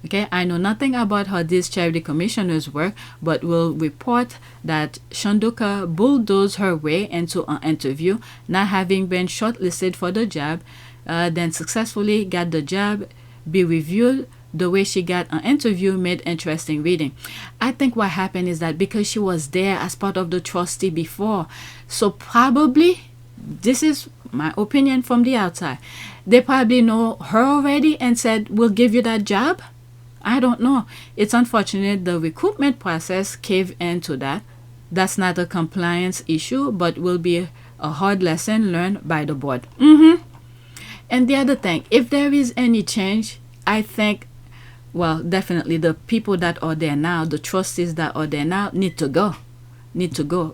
Okay, I know nothing about how these charity commissioners work, but will report that Chandauka bulldozed her way into an interview, not having been shortlisted for the job, then successfully got the job, be reviewed. The way she got an interview made interesting reading. I think what happened is that because she was there as part of the trustee before, so probably, this is my opinion from the outside, they probably know her already and said, we'll give you that job. I don't know. It's unfortunate the recruitment process caved into that. That's not a compliance issue, but will be a hard lesson learned by the board. And the other thing, if there is any change, I think, well, definitely the people that are there now, the trustees that are there now, need to go.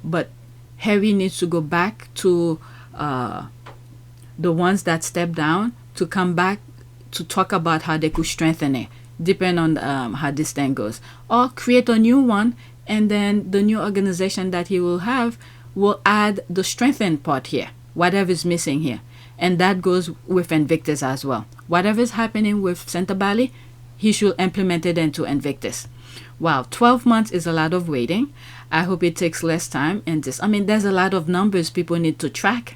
But Harry needs to go back to the ones that stepped down to come back to talk about how they could strengthen it, depending on how this thing goes. Or create a new one, and then the new organization that he will have will add the strengthened part here, whatever is missing here. And that goes with Invictus as well. Whatever is happening with Sentebale, he should implement it into Invictus. Wow, 12 months is a lot of waiting. I hope it takes less time in this. I mean, there's a lot of numbers people need to track.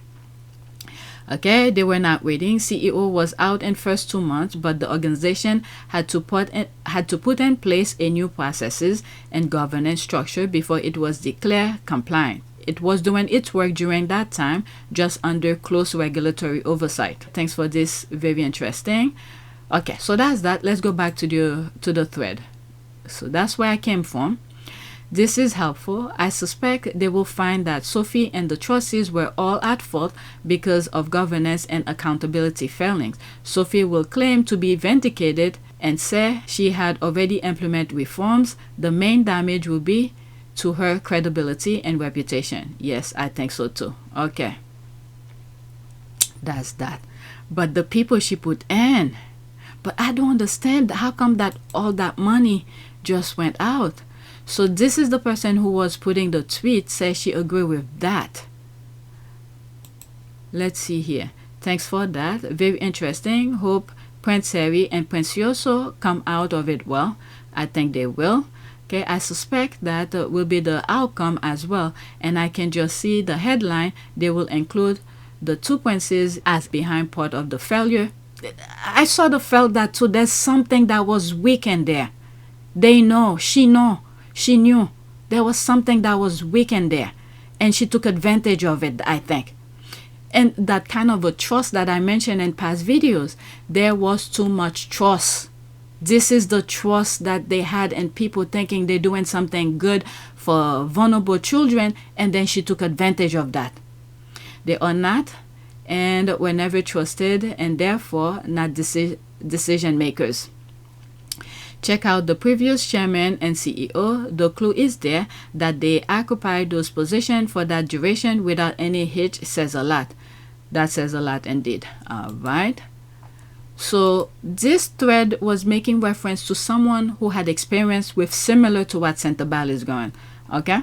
Okay, they were not waiting. CEO was out in first 2 months, but the organization had to put in place a new processes and governance structure before it was declared compliant. It was doing its work during that time, just under close regulatory oversight. Thanks for this, very interesting. Okay, so that's that. Let's go back to the thread. So that's where I came from. This is helpful. I suspect they will find that Sophie and the trustees were all at fault because of governance and accountability failings. Sophie will claim to be vindicated and say she had already implemented reforms. The main damage will be to her credibility and reputation. Yes, I think so too. Okay. That's that. But the people she put in. But I don't understand how come that all that money just went out. So this is the person who was putting the tweet, says she agree with that. Let's see here. Thanks for that. Very interesting. Hope Prince Harry and Prince Yoso come out of it well. I think they will. Okay, I suspect that will be the outcome as well. And I can just see the headline. They will include the 2 princes as behind part of the failure. I sort of felt that too. There's something that was weak in there. They know. She knew there was something that was weak in there. And she took advantage of it, I think. And that kind of a trust that I mentioned in past videos, there was too much trust. This is the trust that they had in people thinking they're doing something good for vulnerable children, and then she took advantage of that. They are not, and were never trusted, and therefore not decision makers. Check out the previous chairman and CEO. The clue is there that they occupied those positions for that duration without any hitch. Says a lot. That says a lot indeed. All right. So this thread was making reference to someone who had experience with similar to what Sentebale is going. Okay.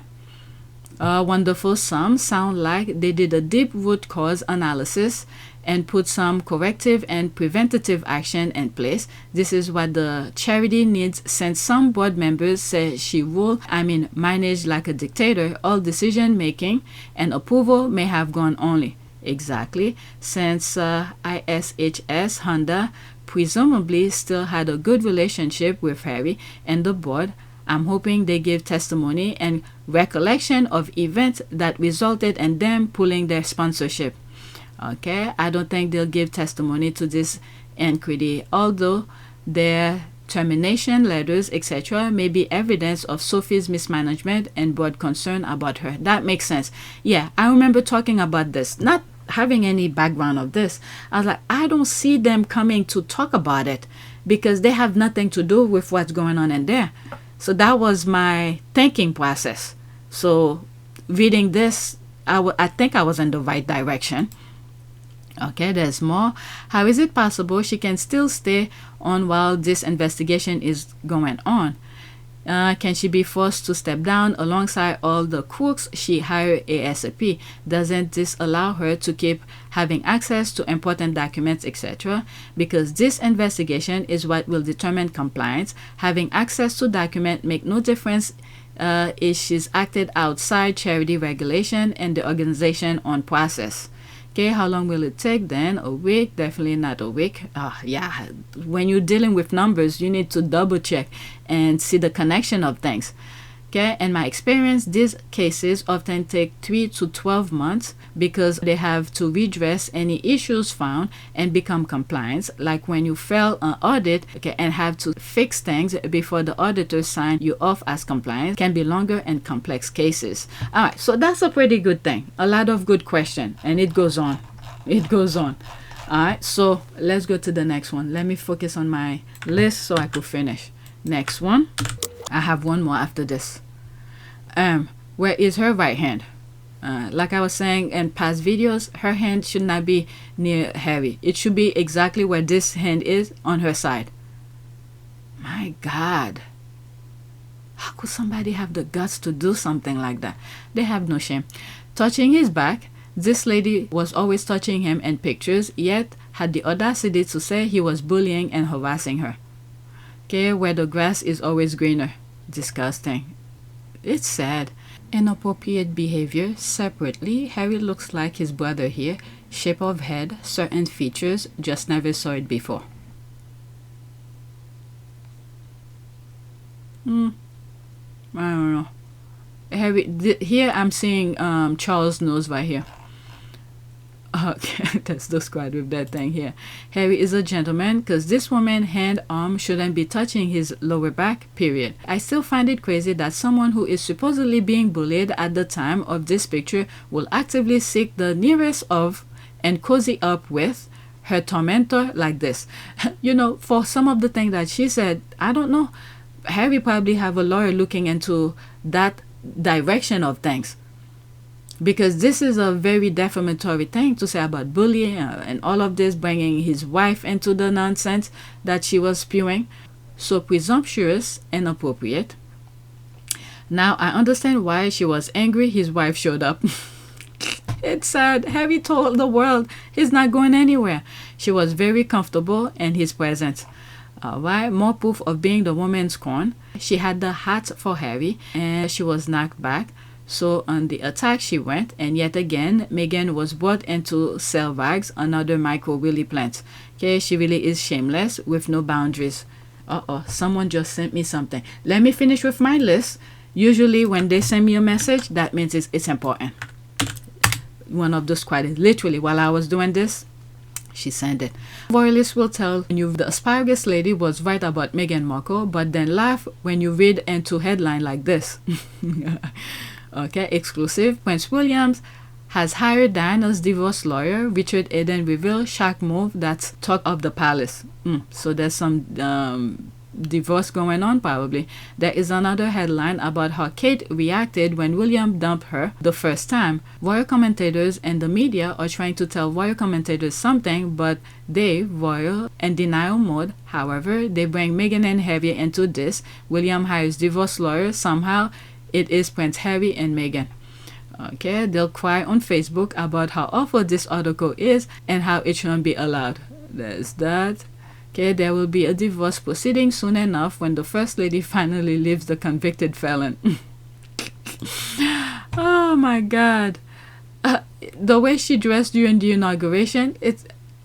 Wonderful. Some sound like they did a deep root cause analysis and put some corrective and preventative action in place. This is what the charity needs, since some board members say she managed like a dictator. All decision making and approval may have gone only. Exactly, since ISHS Honda presumably still had a good relationship with Harry and the board. I'm hoping they give testimony and recollection of events that resulted in them pulling their sponsorship. Okay, I don't think they'll give testimony to this inquiry, although their termination letters, etc., may be evidence of Sophie's mismanagement and board concern about her. That makes sense. Yeah, I remember talking about this, not having any background of this. I was like, I don't see them coming to talk about it because they have nothing to do with what's going on in there. So that was my thinking process. So reading this, I think I was in the right direction. Okay, there's more. How is it possible she can still stay on while this investigation is going on? Can she be forced to step down alongside all the crooks she hired ASAP? Doesn't this allow her to keep having access to important documents, etc.? Because this investigation is what will determine compliance. Having access to documents make no difference if she's acted outside charity regulation and the organization on process. Okay, how long will it take then? A week? Definitely not a week. Yeah, when you're dealing with numbers, you need to double check and see the connection of things. Okay, in my experience, these cases often take 3 to 12 months because they have to redress any issues found and become compliant. Like when you fail an audit, okay, and have to fix things before the auditor sign you off as compliant, can be longer and complex cases. All right, so that's a pretty good thing. A lot of good question, and it goes on. It goes on. All right, so let's go to the next one. Let me focus on my list so I could finish. Next one. I have one more after this. Where is her right hand? Like I was saying in past videos, her hand should not be near Harry. It should be exactly where this hand is on her side. My God. How could somebody have the guts to do something like that? They have no shame. Touching his back, this lady was always touching him in pictures, yet had the audacity to say he was bullying and harassing her. Okay, where the grass is always greener. Disgusting. It's sad. Inappropriate behavior. Separately, Harry looks like his brother here. Shape of head, certain features, just never saw it before. I don't know. Harry, here I'm seeing Charles' nose right here. Okay, that's described with that thing here. Harry is a gentleman because this woman's hand arm shouldn't be touching his lower back, period. I still find it crazy that someone who is supposedly being bullied at the time of this picture will actively seek the nearest of and cozy up with her tormentor like this. You know, for some of the things that she said, I don't know. Harry probably have a lawyer looking into that direction of things. Because this is a very defamatory thing to say about bullying and all of this, bringing his wife into the nonsense that she was spewing. So presumptuous and inappropriate. Now I understand why she was angry his wife showed up. It's sad. Harry told the world he's not going anywhere. She was very comfortable in his presence. Alright, more proof of being the woman's corn. She had the hat for Harry and she was knocked back. So on the attack she went, and yet again Meghan was brought into cell bags, another micro willy plant. Okay, she really is shameless with no boundaries. Someone just sent me something. Let me finish with my list. Usually when they send me a message, that means it's important. One of the squad, literally while I was doing this, she sent it. Royalists will tell you the asparagus lady was right about Meghan Markle, but then laugh when you read into headline like this. Okay, exclusive. Prince William has hired Diana's divorce lawyer. Richard Eden reveals shock move that's talk of the palace. So there's some divorce going on probably. There is another headline about how Kate reacted when William dumped her the first time. Royal commentators and the media are trying to tell royal commentators something, but they, royal, in denial mode. However, they bring Meghan and Harry into this. William hires divorce lawyer. Somehow it is Prince Harry and Meghan. Okay, they'll cry on Facebook about how awful this article is and how it shouldn't be allowed. There's that. Okay, there will be a divorce proceeding soon enough when the First Lady finally leaves the convicted felon. Oh my God. The way she dressed during the inauguration,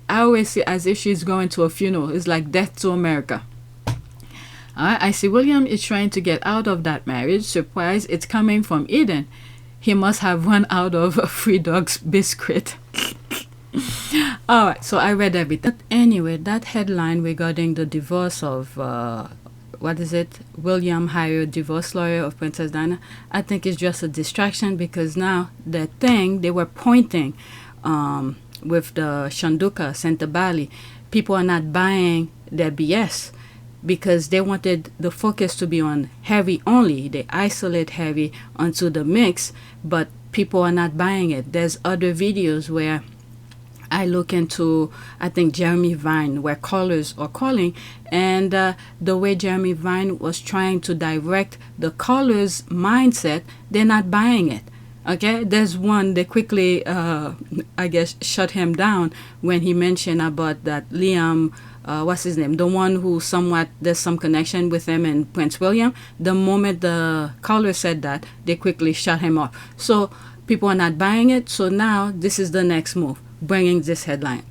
I always see as if she's going to a funeral. It's like death to America. I see William is trying to get out of that marriage. Surprise, it's coming from Eden. He must have run out of a free dog's biscuit. Alright, so I read everything. But anyway, that headline regarding the divorce of, William hired divorce lawyer of Princess Diana, I think it's just a distraction because now the thing they were pointing with the Chandauka, Sentebale, people are not buying their BS. because they wanted the focus to be on Harry only. They isolate Harry onto the mix, but people are not buying it. There's other videos where I look into, I think, Jeremy Vine, where callers are calling, and the way Jeremy Vine was trying to direct the caller's mindset, they're not buying it. Okay, there's one, they quickly, I guess, shut him down when he mentioned about that Liam, what's his name, the one who somewhat, there's some connection with him and Prince William. The moment the caller said that, they quickly shut him off. So people are not buying it. So now this is the next move, bringing this headline.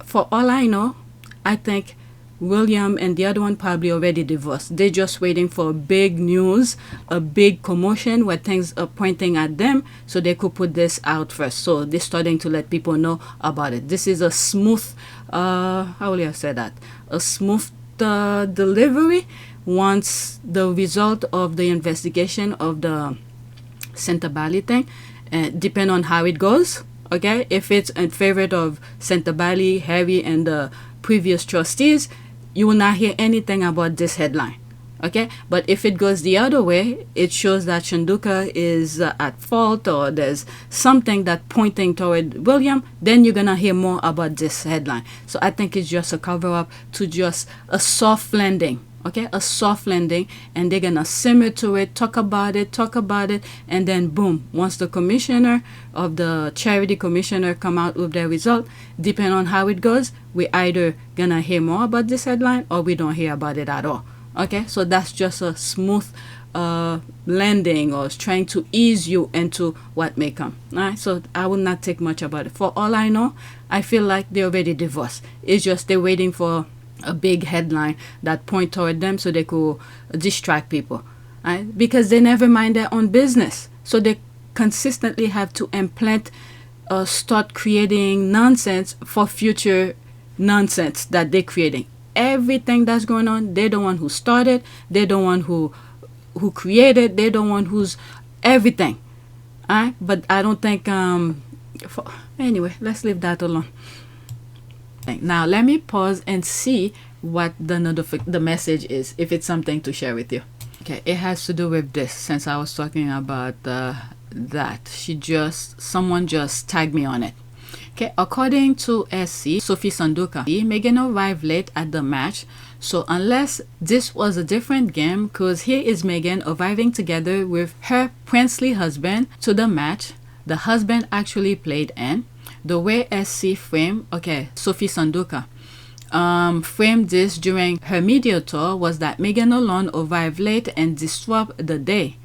For all I know, I think William and the other one probably already divorced. They're just waiting for big news, a big commotion where things are pointing at them so they could put this out first. So they're starting to let people know about it. This is a smooth, how will you say that? A smooth delivery once the result of the investigation of the Sentebale thing, depend on how it goes. Okay, if it's in favor of Sentebale, Harry, and the previous trustees, you will not hear anything about this headline. Okay, but if it goes the other way, it shows that Chandauka is at fault, or there's something that pointing toward William, then you're gonna hear more about this headline. So I think it's just a cover-up to just a soft landing. Okay, a soft landing, and they're gonna simmer to it, talk about it, and then boom, once the commissioner of the charity commissioner come out with their result, depending on how it goes, we either gonna hear more about this headline or we don't hear about it at all. Okay, so that's just a smooth landing, or trying to ease you into what may come. All right, so I will not take much about it. For all I know, I feel like they're already divorced. It's just they're waiting for a big headline that point toward them so they could distract people, right? Because they never mind their own business, so they consistently have to implant, start creating nonsense for future nonsense that they're creating. Everything that's going on, they're the one who started, they're the one who created, they're the one who's everything. All right, but I don't think anyway, let's leave that alone. Now let me pause and see what the message is, if it's something to share with you. Okay, it has to do with this. Since I was talking about that, someone just tagged me on it. Okay, according to SC Sophie Chandauka, Meghan arrived late at the match. So unless this was a different game, because here is Meghan arriving together with her princely husband to the match. The husband actually played in. The way SC framed, okay, Sophie Chandauka framed this during her media tour was that Meghan alone arrived late and disrupt the day.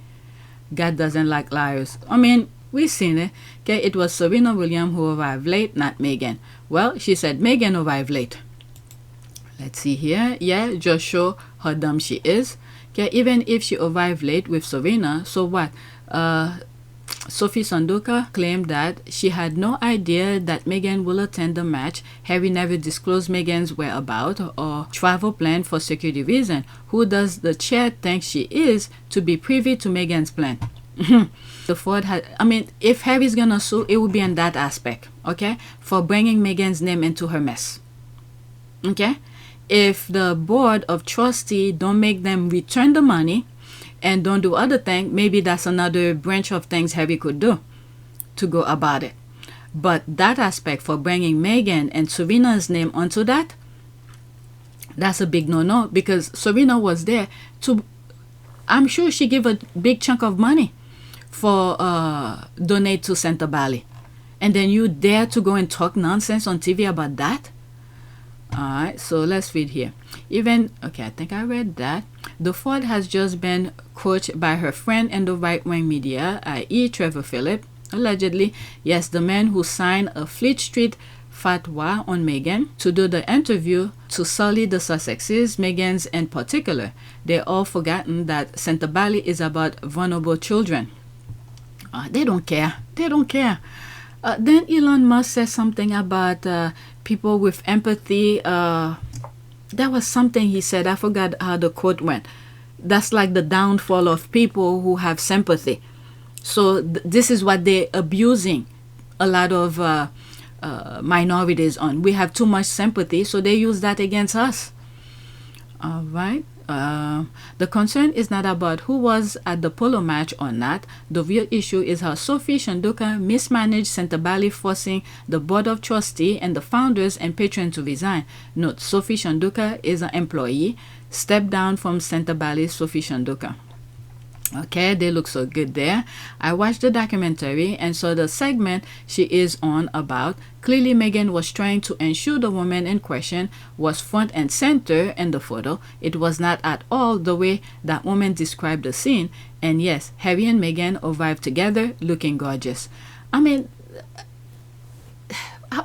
God doesn't like liars. I mean, we've seen it. Okay, it was Serena Williams who arrived late, not Meghan. Well, she said Meghan arrived late. Let's see here. Yeah, just show how dumb she is. Okay, even if she arrived late with Serena, so what? Sophie Chandauka claimed that she had no idea that Meghan will attend the match. Harry never disclosed Meghan's whereabouts or travel plan for security reasons. Who does the chair think she is to be privy to Meghan's plan? The Ford had, I mean, if Harry's gonna sue, it would be in that aspect, okay, for bringing Meghan's name into her mess. Okay, if the board of trustees don't make them return the money and don't do other things, maybe that's another branch of things Harry could do to go about it. But that aspect for bringing Meghan and Serena's name onto that, that's a big no-no, because Serena was there to, I'm sure she gave a big chunk of money for donate to Sentebale, and then you dare to go and talk nonsense on TV about that? Alright, so let's read here. Okay, I think I read that. The Ford has just been coached by her friend in the right-wing media, i.e. Trevor Phillips, allegedly. Yes, the man who signed a Fleet Street fatwa on Meghan to do the interview to sully the Sussexes, Meghan's in particular. They're all forgotten that Sentebale is about vulnerable children. They don't care. They don't care. Then Elon Musk said something about people with empathy. There was something he said. I forgot how the quote went. That's like the downfall of people who have sympathy. So this is what they're abusing a lot of minorities on. We have too much sympathy, so they use that against us. All right. The concern is not about who was at the polo match or not. The real issue is how Sophie Chandauka mismanaged Sentebale, forcing the board of trustee and the founders and patrons to resign. Note: Sophie Chandauka is an employee. Step down from Sentebale, Sophie Chandauka. Okay, they look so good there. I watched the documentary and saw the segment she is on about. Clearly, Meghan was trying to ensure the woman in question was front and center in the photo. It was not at all the way that woman described the scene. And yes, Harry and Meghan arrived together looking gorgeous. I mean,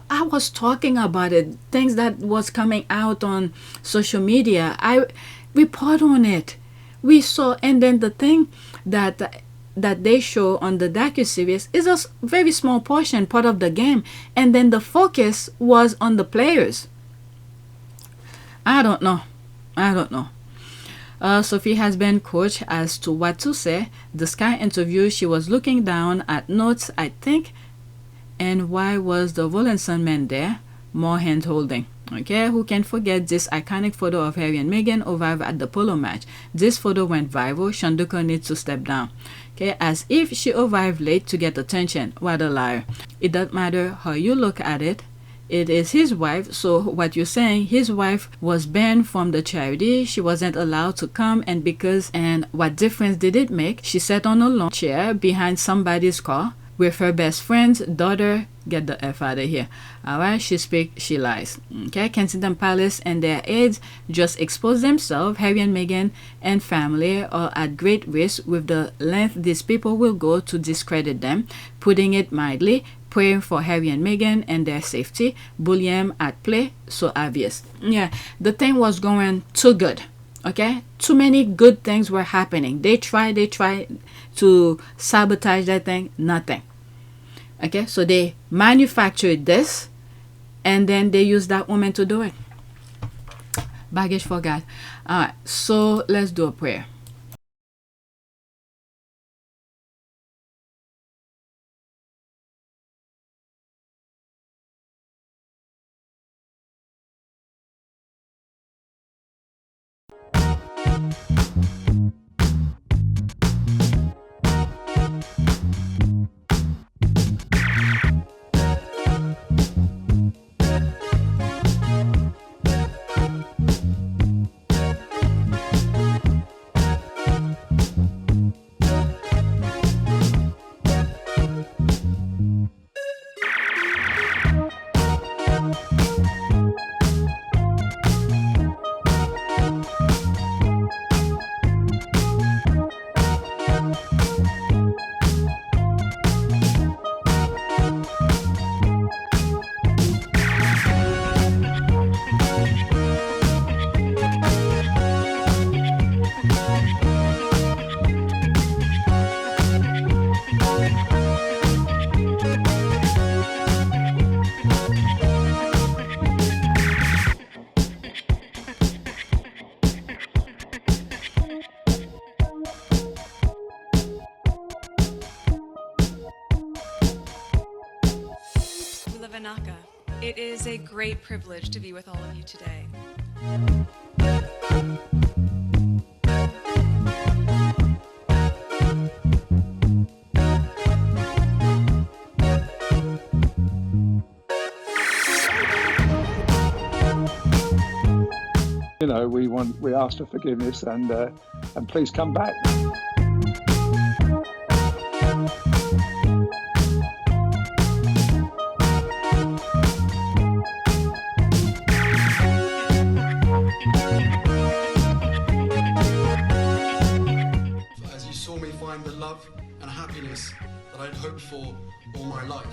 I was talking about it, things that was coming out on social media. I report on it. We saw, and then the thing that they show on the docuseries is a very small portion, part of the game, and then the focus was on the players. I don't know. Sophie has been coached as to what to say. The Sky interview, she was looking down at notes, I think. And why was the Rawlinson man there? More hand holding. Okay, who can forget this iconic photo of Harry and Meghan arrive at the polo match? This photo went viral. Chandauka needs to step down. Okay, as if she arrived late to get attention. What a liar. It doesn't matter how you look at it. It is his wife. So what you're saying, his wife was banned from the charity. She wasn't allowed to come, and what difference did it make? She sat on a lawn chair behind somebody's car with her best friend's daughter. Get the F out of here. Alright, she speaks, she lies. Okay, Kensington Palace and their aides just expose themselves. Harry and Meghan and family are at great risk with the length these people will go to discredit them. Putting it mildly, praying for Harry and Meghan and their safety. Bullion at play, so obvious. Yeah, the thing was going too good. Okay, too many good things were happening. They tried to sabotage that thing. Nothing. Okay, so they manufactured this, and then they used that woman to do it. Baggage for God. All right, so let's do a prayer. It is a great privilege to be with all of you today. You know, we ask for forgiveness, and please come back. The love and happiness that I'd hoped for all my life.